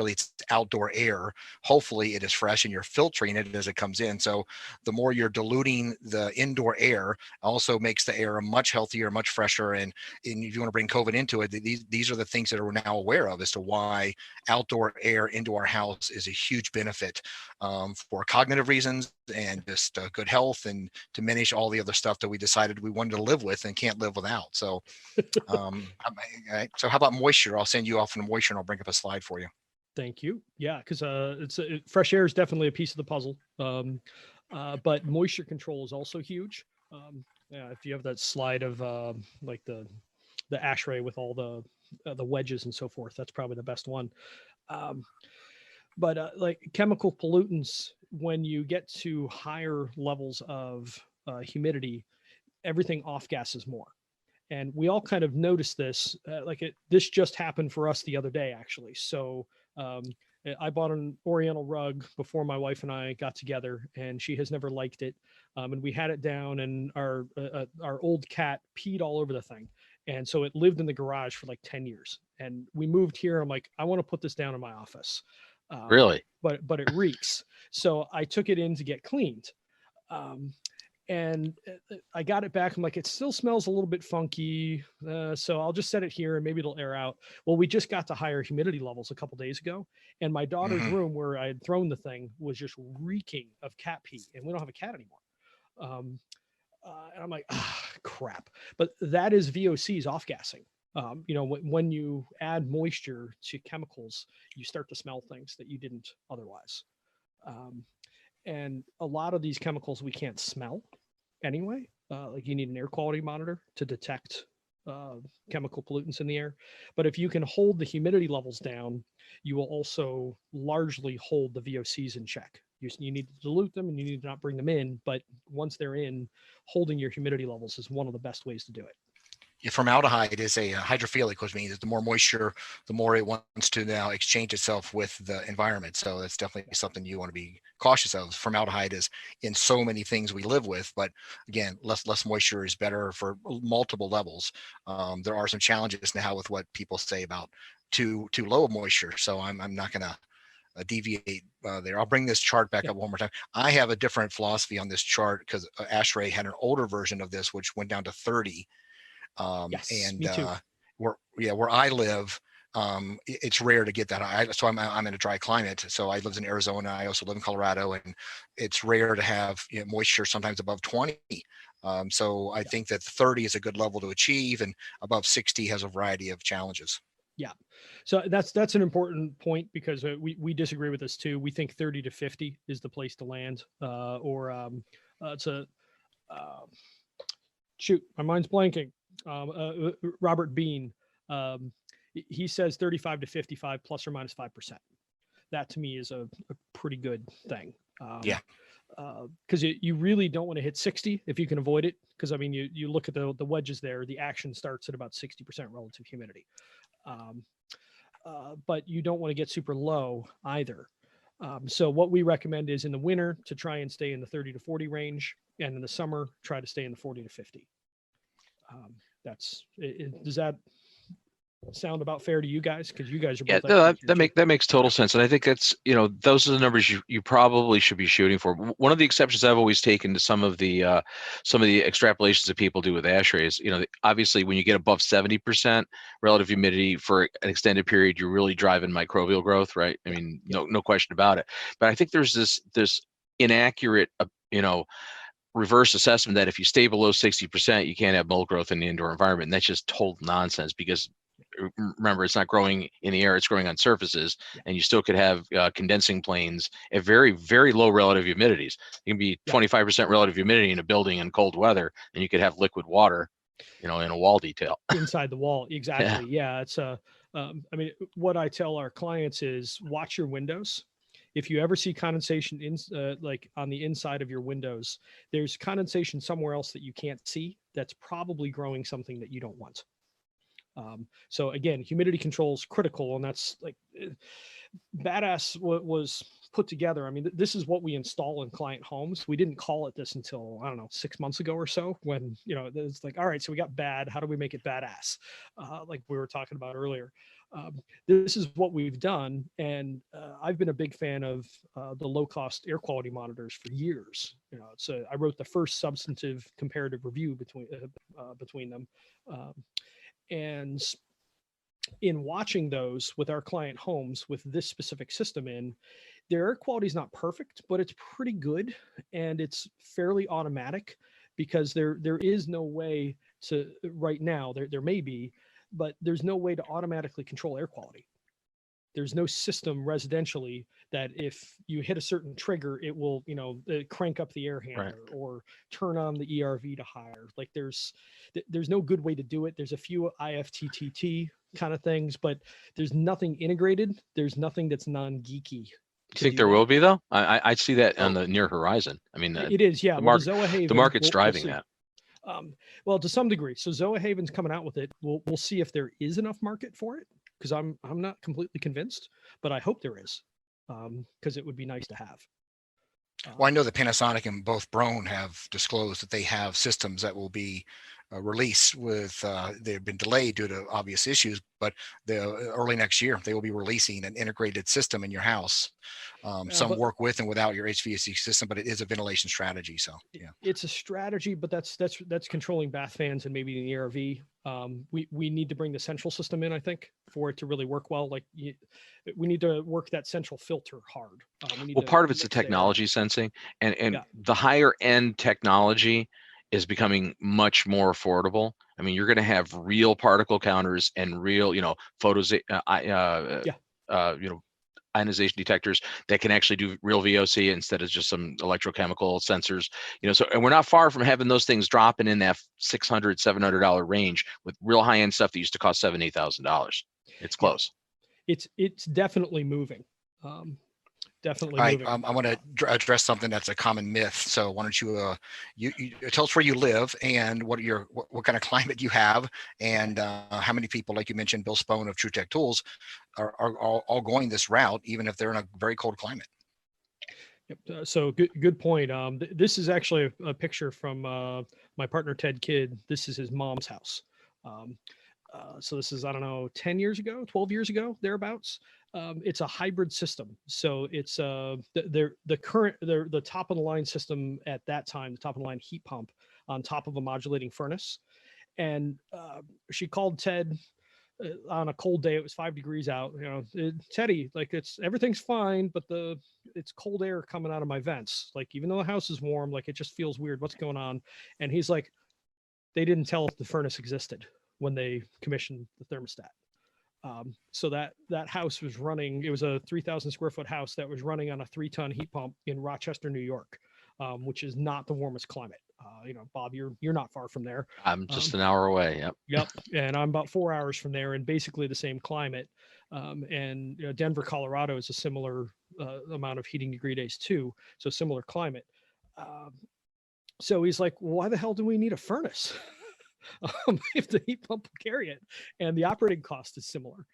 outdoor air. Hopefully it is fresh and you're filtering it as it comes in. So the more you're diluting the indoor air, also makes the air much healthier, much fresher. And if you want to bring COVID into it, these are the things that we're now aware of as to why outdoor air into our house is a huge benefit for cognitive reasons and just good health, and diminish all the other stuff that we decided we wanted to live with and can't live without. So, so how about moisture? I'll send you off in moisture and I'll bring up a slide for you. Thank you. Yeah, because fresh air is definitely a piece of the puzzle, but moisture control is also huge. If you have that slide of like the ASHRAE with all the wedges and so forth, that's probably the best one. But like chemical pollutants, when you get to higher levels of humidity, everything off gases more. And we all kind of noticed this, this just happened for us the other day, actually. So I bought an Oriental rug before my wife and I got together, and she has never liked it. And we had it down, and our old cat peed all over the thing. And so it lived in the garage for like 10 years. And we moved here. I'm like, I want to put this down in my office. Really? But it reeks. So I took it in to get cleaned. And I got it back. I'm like, it still smells a little bit funky. So I'll just set it here and maybe it'll air out. Well, we just got to higher humidity levels a couple days ago. And my daughter's room where I had thrown the thing was just reeking of cat pee. And we don't have a cat anymore. And I'm like, crap. But that is VOCs off gassing. When you add moisture to chemicals, you start to smell things that you didn't otherwise. And a lot of these chemicals we can't smell anyway. Like you need an air quality monitor to detect chemical pollutants in the air. But if you can hold the humidity levels down, you will also largely hold the VOCs in check. You need to dilute them and you need to not bring them in. But once they're in, holding your humidity levels is one of the best ways to do it. Formaldehyde is a hydrophilic, which means that the more moisture, the more it wants to now exchange itself with the environment. So that's definitely something you want to be cautious of. Formaldehyde is in so many things we live with, but again, less moisture is better for multiple levels. There are some challenges now with what people say about too low of moisture. So I'm not going to deviate there. I'll bring this chart back up one more time. I have a different philosophy on this chart because ASHRAE had an older version of this, which went down to 30. Yes, and me too. Where I live, it's rare to get that. So I'm in a dry climate. So I lived in Arizona. I also live in Colorado, and it's rare to have moisture sometimes above 20. So I think that 30 is a good level to achieve, and above 60 has a variety of challenges. Yeah. So that's an important point because we disagree with this too. We think 30 to 50 is the place to land, shoot, my mind's blanking. Robert Bean, he says 35 to 55 plus or minus 5%. That to me is a pretty good thing. Because you really don't want to hit 60 if you can avoid it. Because I mean, you look at the wedges there, the action starts at about 60% relative humidity. But you don't want to get super low either. So what we recommend is in the winter to try and stay in the 30 to 40 range, and in the summer, try to stay in the 40 to 50. Does that sound about fair to you guys? Because you guys are both that makes total sense, and I think that's those are the numbers you probably should be shooting for. One of the exceptions I've always taken to some of the extrapolations that people do with ASHRAE is obviously when you get above 70% relative humidity for an extended period, you're really driving microbial growth, right? I mean, no question about it. But I think there's this inaccurate reverse assessment that if you stay below 60%, you can't have mold growth in the indoor environment. And that's just total nonsense because remember, it's not growing in the air, it's growing on surfaces, Yeah. and you still could have condensing planes at very, very low relative humidities. It can be 25% relative humidity in a building in cold weather, and you could have liquid water, in a wall detail. Inside the wall. Exactly. Yeah. It's I mean, what I tell our clients is watch your windows. If you ever see condensation like on the inside of your windows, there's condensation somewhere else that you can't see. That's probably growing something that you don't want. So again, humidity control is critical, and that's like Badass was put together. I mean, this is what we install in client homes. We didn't call it this until, I don't know, 6 months ago or so, when, it's like, all right, so we got bad, how do we make it badass? Like we were talking about earlier. This is what we've done. And I've been a big fan of the low cost air quality monitors for years. I wrote the first substantive comparative review between them. And in watching those with our client homes with this specific system in, their air quality is not perfect, but it's pretty good, and it's fairly automatic, because there is no way to, right now, there may be, but there's no way to automatically control air quality. There's no system residentially that if you hit a certain trigger, it will, crank up the air handler or turn on the ERV to higher. Like there's no good way to do it. There's a few IFTTT kind of things, but there's nothing integrated. There's nothing that's non-geeky. You think there will be, though? I see that on the near horizon. I mean, it is, yeah. The market's driving that. Well, to some degree. So Zoa Haven's coming out with it. We'll see if there is enough market for it, because I'm not completely convinced, but I hope there is, because it would be nice to have. Well, I know that Panasonic and both Brown have disclosed that they have systems that will be released with, they've been delayed due to obvious issues, but early next year, they will be releasing an integrated system in your house. Some work with and without your HVAC system, but it is a ventilation strategy. So yeah, it's a strategy, but that's controlling bath fans and maybe an ERV. We need to bring the central system in, I think, for it to really work well. Like we need to work that central filter hard. Part of it's the technology sensing, and the higher end technology is becoming much more affordable. I mean, you're going to have real particle counters and real, ionization detectors that can actually do real VOC instead of just some electrochemical sensors. And we're not far from having those things dropping in that $600, $700 range with real high end stuff that used to cost $7,000, $8,000. It's close. It's definitely moving. Definitely. All right, I want to address something that's a common myth. So why don't you you tell us where you live and what kind of climate you have, and how many people, like you mentioned, Bill Spohn of TruTech Tools, are all going this route, even if they're in a very cold climate. Yep. So good point. This is actually a picture from my partner Ted Kidd. This is his mom's house. So this is, I don't know, 10 years ago, 12 years ago, thereabouts. It's a hybrid system. So it's the top of the line system at that time, the top of the line heat pump on top of a modulating furnace. And she called Ted on a cold day. It was 5 degrees out. Teddy, like everything's fine, but it's cold air coming out of my vents. Like even though the house is warm, like it just feels weird. What's going on? And he's like, they didn't tell if the furnace existed when they commissioned the thermostat. So that house was running, it was a 3,000 square foot house that was running on a 3-ton heat pump in Rochester, New York, which is not the warmest climate. Bob, you're not far from there. I'm just an hour away. Yep. And I'm about 4 hours from there, and basically the same climate. And Denver, Colorado is a similar amount of heating degree days too. So similar climate. So he's like, well, why the hell do we need a furnace? If the heat pump will carry it, and the operating cost is similar,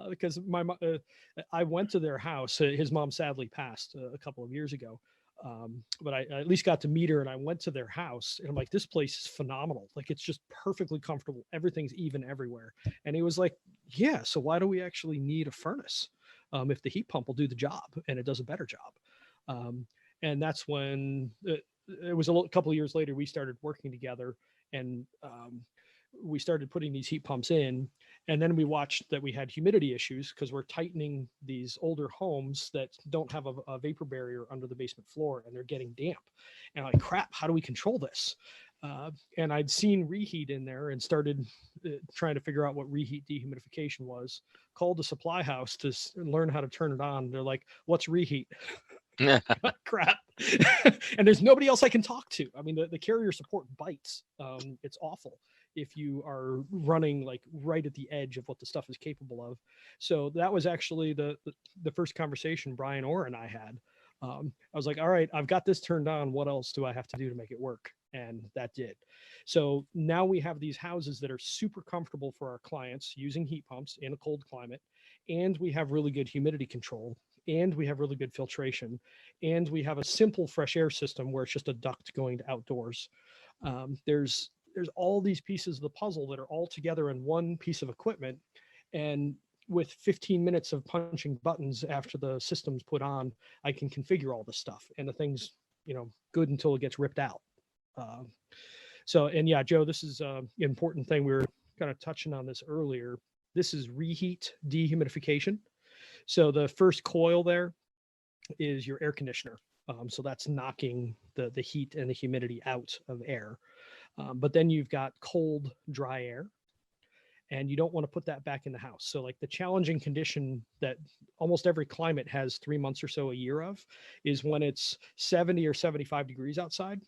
because I went to their house. His mom sadly passed a couple of years ago, but I at least got to meet her, and I went to their house, and I'm like, this place is phenomenal. Like it's just perfectly comfortable. Everything's even everywhere. And he was like, yeah, so why do we actually need a furnace if the heat pump will do the job, and it does a better job? And that's when it was a couple of years later we started working together. And we started putting these heat pumps in, and then we watched that we had humidity issues because we're tightening these older homes that don't have a vapor barrier under the basement floor, and they're getting damp. And I'm like, crap, how do we control this? And I'd seen reheat in there and started trying to figure out what reheat dehumidification was. Called the supply house to learn how to turn it on. They're like, "What's reheat?" Crap. And there's nobody else I can talk to. I mean, the carrier support bites. It's awful if you are running like right at the edge of what the stuff is capable of. So that was actually the first conversation Brian Orr and I had. I was like, all right, I've got this turned on. What else do I have to do to make it work? And that did. So now we have these houses that are super comfortable for our clients using heat pumps in a cold climate. And we have really good humidity control. And we have really good filtration. And we have a simple fresh air system where it's just a duct going to outdoors. There's all these pieces of the puzzle that are all together in one piece of equipment. And with 15 minutes of punching buttons after the system's put on, I can configure all this stuff. And the thing's, good until it gets ripped out. And yeah, Joe, this is an important thing. We were kind of touching on this earlier. This is reheat dehumidification. So the first coil there is your air conditioner. So that's knocking the heat and the humidity out of air. But then you've got cold, dry air, and you don't want to put that back in the house. So like the challenging condition that almost every climate has 3 months or so a year of is when it's 70 or 75 degrees outside.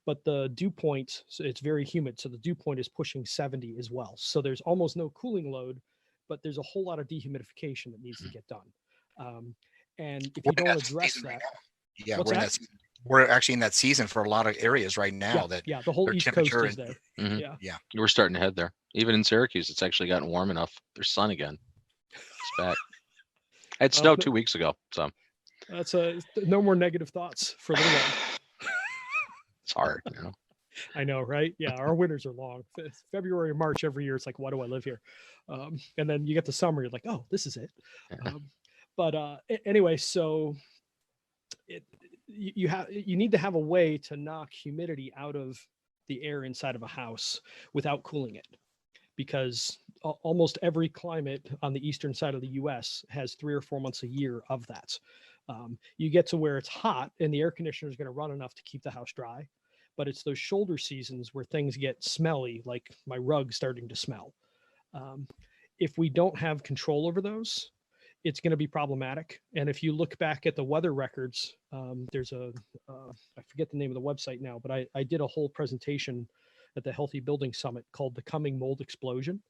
But the dew point, so it's very humid. So the dew point is pushing 70 as well. So there's almost no cooling load, but there's a whole lot of dehumidification that needs to get done. And if you don't address that, yeah, we're actually in that season for a lot of areas right now. The whole East Coast is there. Mm-hmm. Yeah. We're starting to head there. Even in Syracuse, it's actually gotten warm enough. There's sun again. It's back. I had snow 2 weeks ago, so that's no more negative thoughts for a little while. It's hard, I know, right? Yeah, our winters are long. February and March every year, it's like, why do I live here? And then you get the summer, you're like, oh, this is it. Anyway, so you need to have a way to knock humidity out of the air inside of a house without cooling it, because almost every climate on the eastern side of the US has 3 or 4 months a year of that. You get to where it's hot and the air conditioner is going to run enough to keep the house dry, but it's those shoulder seasons where things get smelly, like my rug starting to smell. If we don't have control over those, it's going to be problematic. And if you look back at the weather records, there's I forget the name of the website now, but I did a whole presentation at the Healthy Building Summit called The Coming Mold Explosion.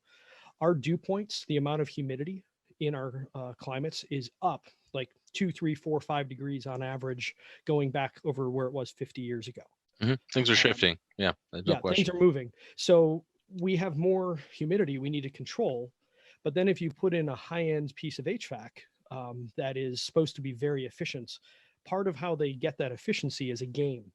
Our dew points, the amount of humidity in our climates is up like 2, 3, 4, 5 degrees on average, going back over where it was 50 years ago. Mm-hmm. Things are shifting. Yeah, no question. Things are moving. So we have more humidity we need to control. But then if you put in a high-end piece of HVAC that is supposed to be very efficient, part of how they get that efficiency is a game.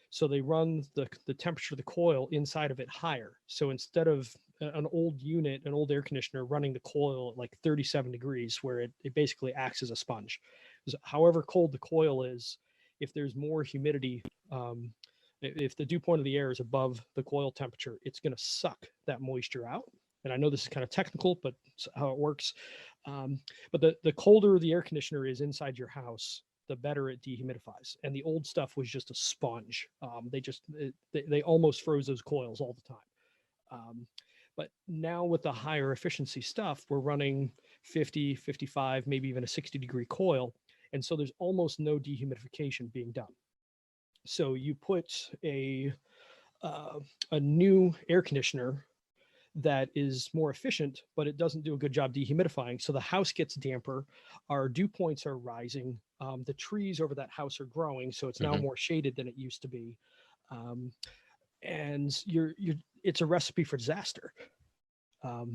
So they run the temperature of the coil inside of it higher. So instead of an old unit, an old air conditioner running the coil at like 37 degrees, where it basically acts as a sponge. However cold the coil is, if there's more humidity, if the dew point of the air is above the coil temperature, it's going to suck that moisture out. And I know this is kind of technical, but it's how it works. But the colder the air conditioner is inside your house, the better it dehumidifies. And the old stuff was just a sponge. They almost froze those coils all the time. But now with the higher efficiency stuff, we're running 50, 55, maybe even a 60-degree coil. And so there's almost no dehumidification being done. So you put a new air conditioner that is more efficient, but it doesn't do a good job dehumidifying. So the house gets damper, our dew points are rising, the trees over that house are growing, so it's now more shaded than it used to be. And it's a recipe for disaster. I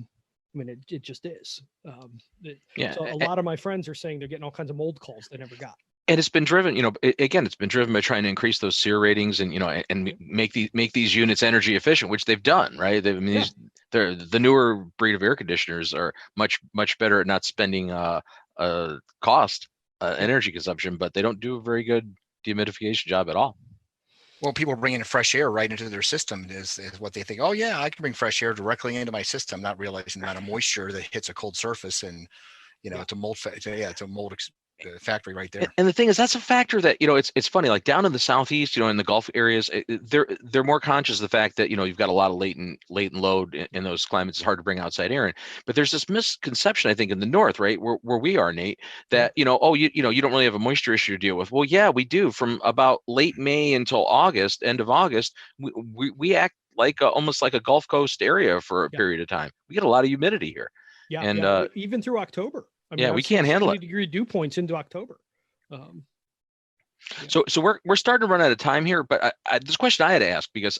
mean, it just is. So a lot of my friends are saying they're getting all kinds of mold calls they never got. And it's been driven, it's been driven by trying to increase those SEER ratings and, and make these units energy efficient, which they've done, right? The newer breed of air conditioners are much better at not spending energy consumption, but they don't do a very good dehumidification job at all. Well, people bringing fresh air right into their system is what they think. Oh yeah, I can bring fresh air directly into my system, not realizing the amount of moisture that hits a cold surface and, it's a mold. It's a mold the factory right there. And the thing is, that's a factor that, it's funny, like down in the Southeast, in the Gulf areas, they're more conscious of the fact that, you've got a lot of latent load in those climates. It's hard to bring outside air in. But there's this misconception, I think, in the North, right, where we are, Nate, that, you don't really have a moisture issue to deal with. Well, yeah, we do. From about late May until August, end of August, we act like almost like a Gulf Coast area for a period of time. We get a lot of humidity here. Yeah. And even through October. I mean, we can't handle it. 70-degree dew points into October. So we're starting to run out of time here, but this question I had to ask, because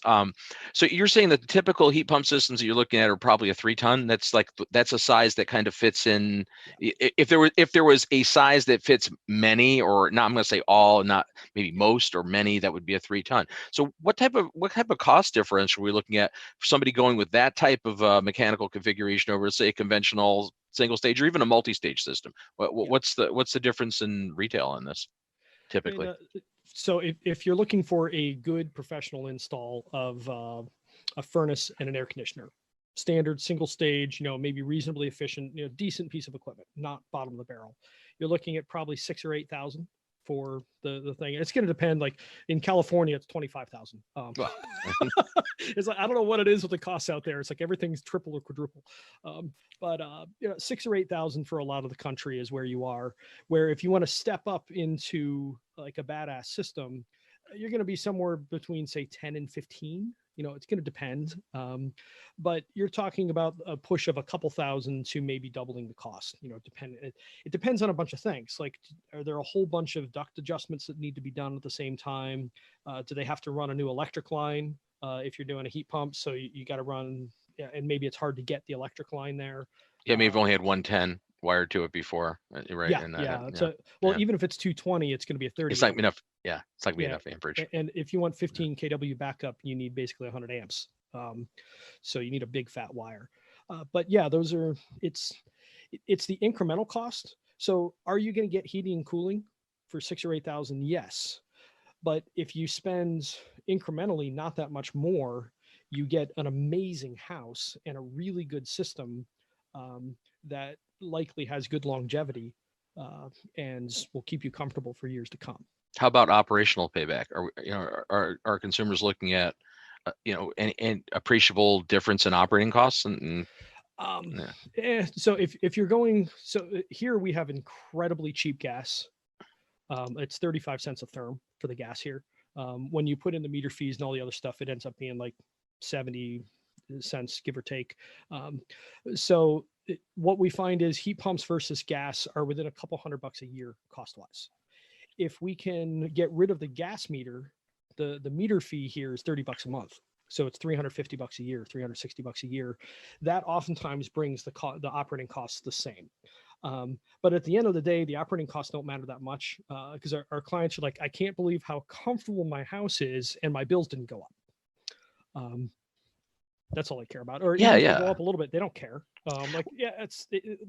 so you're saying that the typical heat pump systems that you're looking at are probably a 3-ton. That's a size that kind of fits in. If there was a size that fits many, or not, I'm going to say all, not maybe most or many, that would be a 3-ton. So what type of cost differential are we looking at for somebody going with that type of mechanical configuration over, say, a conventional single stage or even a multi-stage system? What's the difference in retail on this typically? So if you're looking for a good professional install of a furnace and an air conditioner, standard single stage, maybe reasonably efficient, decent piece of equipment, not bottom of the barrel, you're looking at probably 6,000 or 8,000 for the thing. It's going to depend. Like in California, it's 25,000. It's like, I don't know what it is with the costs out there. It's like everything's triple or quadruple. But 6,000 or 8,000 for a lot of the country is where you are. Where if you want to step up into like a badass system, you're going to be somewhere between, say, 10 and 15. It's going to depend. But you're talking about a push of a couple thousand to maybe doubling the cost. It depends on a bunch of things. Like, are there a whole bunch of duct adjustments that need to be done at the same time? Do they have to run a new electric line if you're doing a heat pump? So you got to run, and maybe it's hard to get the electric line there. Yeah, maybe you've only had 110 wired to it before, right? Even if it's 220, it's going to be a 30. It's not enough. Yeah, it's not going to be enough amperage. And if you want 15 kW backup, you need basically 100 amps. So you need a big fat wire. But yeah, it's the incremental cost. So are you going to get heating and cooling for 6,000 or 8,000? Yes. But if you spend incrementally not that much more, you get an amazing house and a really good system that likely has good longevity and will keep you comfortable for years to come. How about operational payback? Are consumers looking at an appreciable difference in operating costs? So if you're going, here we have incredibly cheap gas. It's 35 cents a therm for the gas here. When you put in the meter fees and all the other stuff, it ends up being like 70 cents, give or take. What we find is heat pumps versus gas are within a couple $100 a year cost wise. If we can get rid of the gas meter, the meter fee here is $30 a month. So it's $350 a year, $360 a year. That oftentimes brings the operating costs the same. But at the end of the day, the operating costs don't matter that much because our clients are like, I can't believe how comfortable my house is and my bills didn't go up. That's all I care about. Or even if they go up a little bit, they don't care.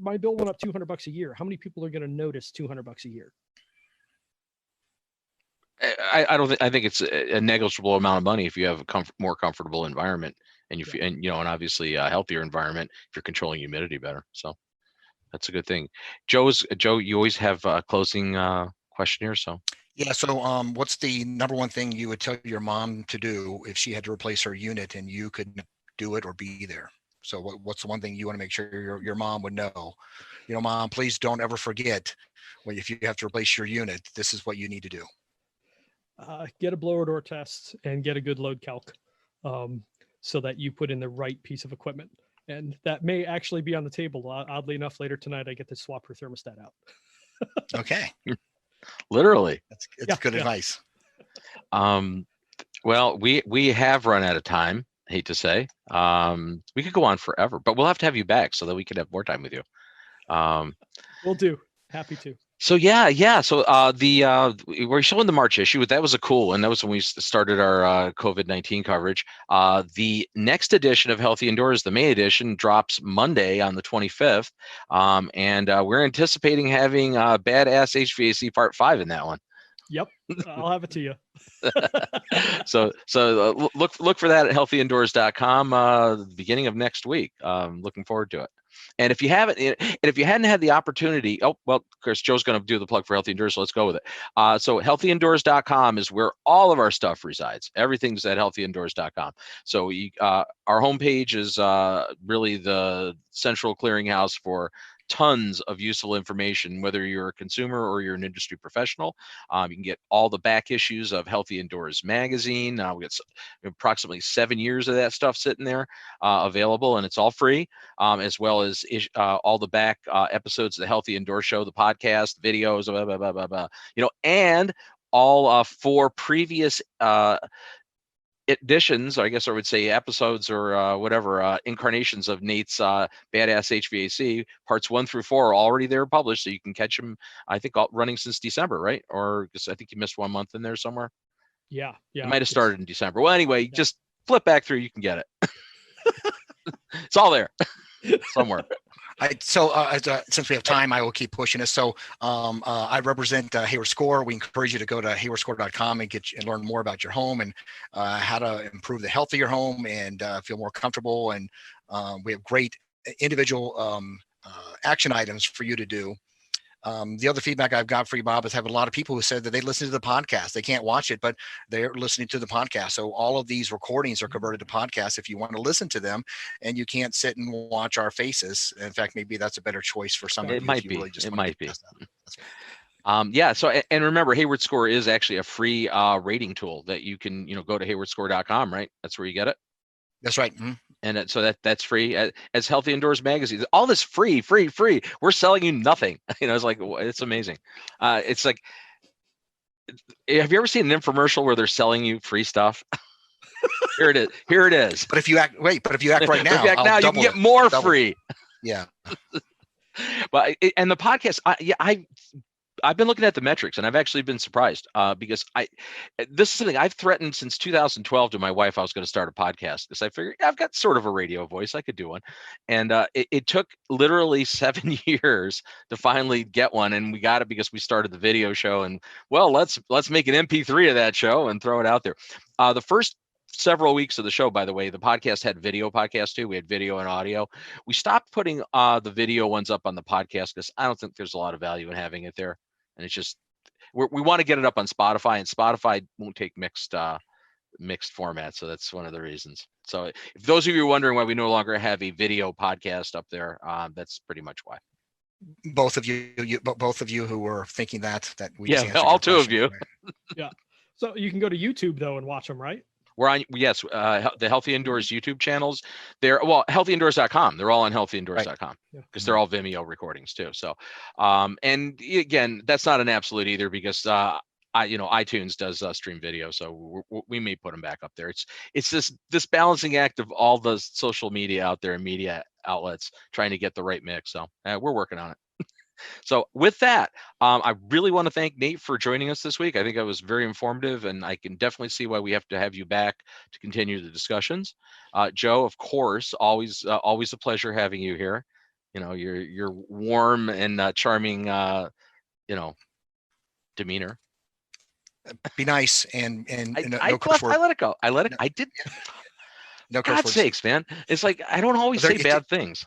My bill went up $200 a year. How many people are going to notice $200 a year? I think it's a negligible amount of money if you have a more comfortable environment and and obviously a healthier environment if you're controlling humidity better. So that's a good thing. Joe, you always have a closing question here. So yeah. So what's the number one thing you would tell your mom to do if she had to replace her unit and you could do it or be there? So what's the one thing you want to make sure your mom would know? Mom, please don't ever forget if you have to replace your unit, this is what you need to do. Get a blower door test and get a good load calc so that you put in the right piece of equipment. And that may actually be on the table. Oddly enough, later tonight, I get to swap her thermostat out. Okay. Literally. That's good advice. Well, we have run out of time. Hate to say. We could go on forever, but we'll have to have you back so that we can have more time with you. Will do. Happy to. So yeah. So we're showing the March issue. That was a cool one. That was when we started our COVID-19 coverage. The next edition of Healthy Indoors, the May edition, drops Monday on the 25th, and we're anticipating having Badass HVAC Part 5 in that one. Yep, I'll have it to you. So look for that at healthyindoors.com the beginning of next week. Looking forward to it. And if you hadn't had the opportunity, oh well, of course Joe's going to do the plug for Healthy Indoors, so let's go with it. So healthyindoors.com is where all of our stuff resides. Everything's at healthyindoors.com. So our homepage is really the central clearinghouse for tons of useful information, whether you're a consumer or you're an industry professional. You can get all the back issues of Healthy Indoors magazine. We got approximately 7 years of that stuff sitting there available, and it's all free, as well as all the back episodes of the Healthy Indoors Show, the podcast, videos, blah, blah, blah, blah, blah. And all 4 previous editions, I guess I would say episodes or whatever, incarnations of Nate's Badass HVAC, parts 1 through 4 are already there published, so you can catch them, I think, running since December, right? Or I think you missed 1 month in there somewhere. Yeah. It might have started in December. Well, anyway, just flip back through, you can get it. It's all there somewhere. Since we have time, I will keep pushing this. So I represent Hayward Score. We encourage you to go to haywardscore.com and learn more about your home and how to improve the health of your home and feel more comfortable. And we have great individual action items for you to do. The other feedback I've got for you, Bob, is have a lot of people who said that they listen to the podcast. They can't watch it, but they're listening to the podcast. So all of these recordings are converted to podcasts if you want to listen to them and you can't sit and watch our faces. In fact, maybe that's a better choice for some of you. It might be. It might be. Yeah. So, and remember, Hayward Score is actually a free rating tool that you can, go to haywardscore.com, right? That's where you get it. That's right. Mm-hmm. And so that's free as Healthy Indoors magazine. All this free. We're selling you nothing. It's like, it's amazing. It's like, have you ever seen an infomercial where they're selling you free stuff? Here it is. But if you act right now, you can get more free. Yeah. But and the podcast, I've been looking at the metrics and I've actually been surprised because this is something I've threatened since 2012 to my wife. I was going to start a podcast because I figured I've got sort of a radio voice. I could do one. And it took literally 7 years to finally get one. And we got it because we started the video show and let's make an MP3 of that show and throw it out there. The first several weeks of the show, by the way, the podcast had video podcasts too. We had video and audio. We stopped putting the video ones up on the podcast because I don't think there's a lot of value in having it there. And it's just, we want to get it up on Spotify, and Spotify won't take mixed formats. So that's one of the reasons. So if those of you are wondering why we no longer have a video podcast up there, that's pretty much why. Both of you who were thinking that we all 2 of you. Yeah. So you can go to YouTube though and watch them, right? We're on, yes, the Healthy Indoors YouTube channels. They're healthyindoors.com. They're all on healthyindoors.com because they're all Vimeo recordings too. So, and again, that's not an absolute either because iTunes does stream video, so we may put them back up there. It's this balancing act of all the social media out there and media outlets trying to get the right mix. So we're working on it. So with that, I really want to thank Nate for joining us this week. I think it was very informative, and I can definitely see why we have to have you back to continue the discussions. Joe, of course, always a pleasure having you here. Your warm and charming, demeanor. Be nice and I let it go. I did. No curse words. God's sakes, man! It's like I don't always say bad things.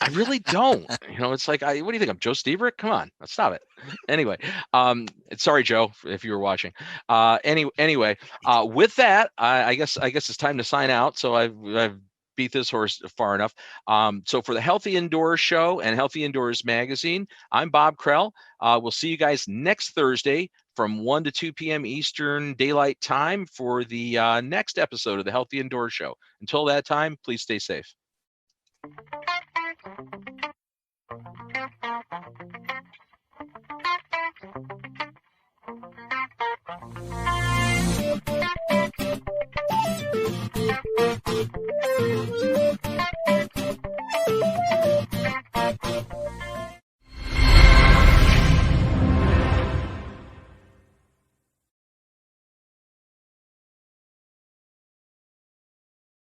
I really don't. It's like, what do you think? I'm Joe Steverick? Come on, let's stop it. Anyway, sorry, Joe, if you were watching. Anyway, with that, I guess it's time to sign out. So I've beat this horse far enough. So for the Healthy Indoors Show and Healthy Indoors Magazine, I'm Bob Krell. We'll see you guys next Thursday from 1 to 2 p.m. Eastern Daylight Time for the next episode of the Healthy Indoors Show. Until that time, please stay safe.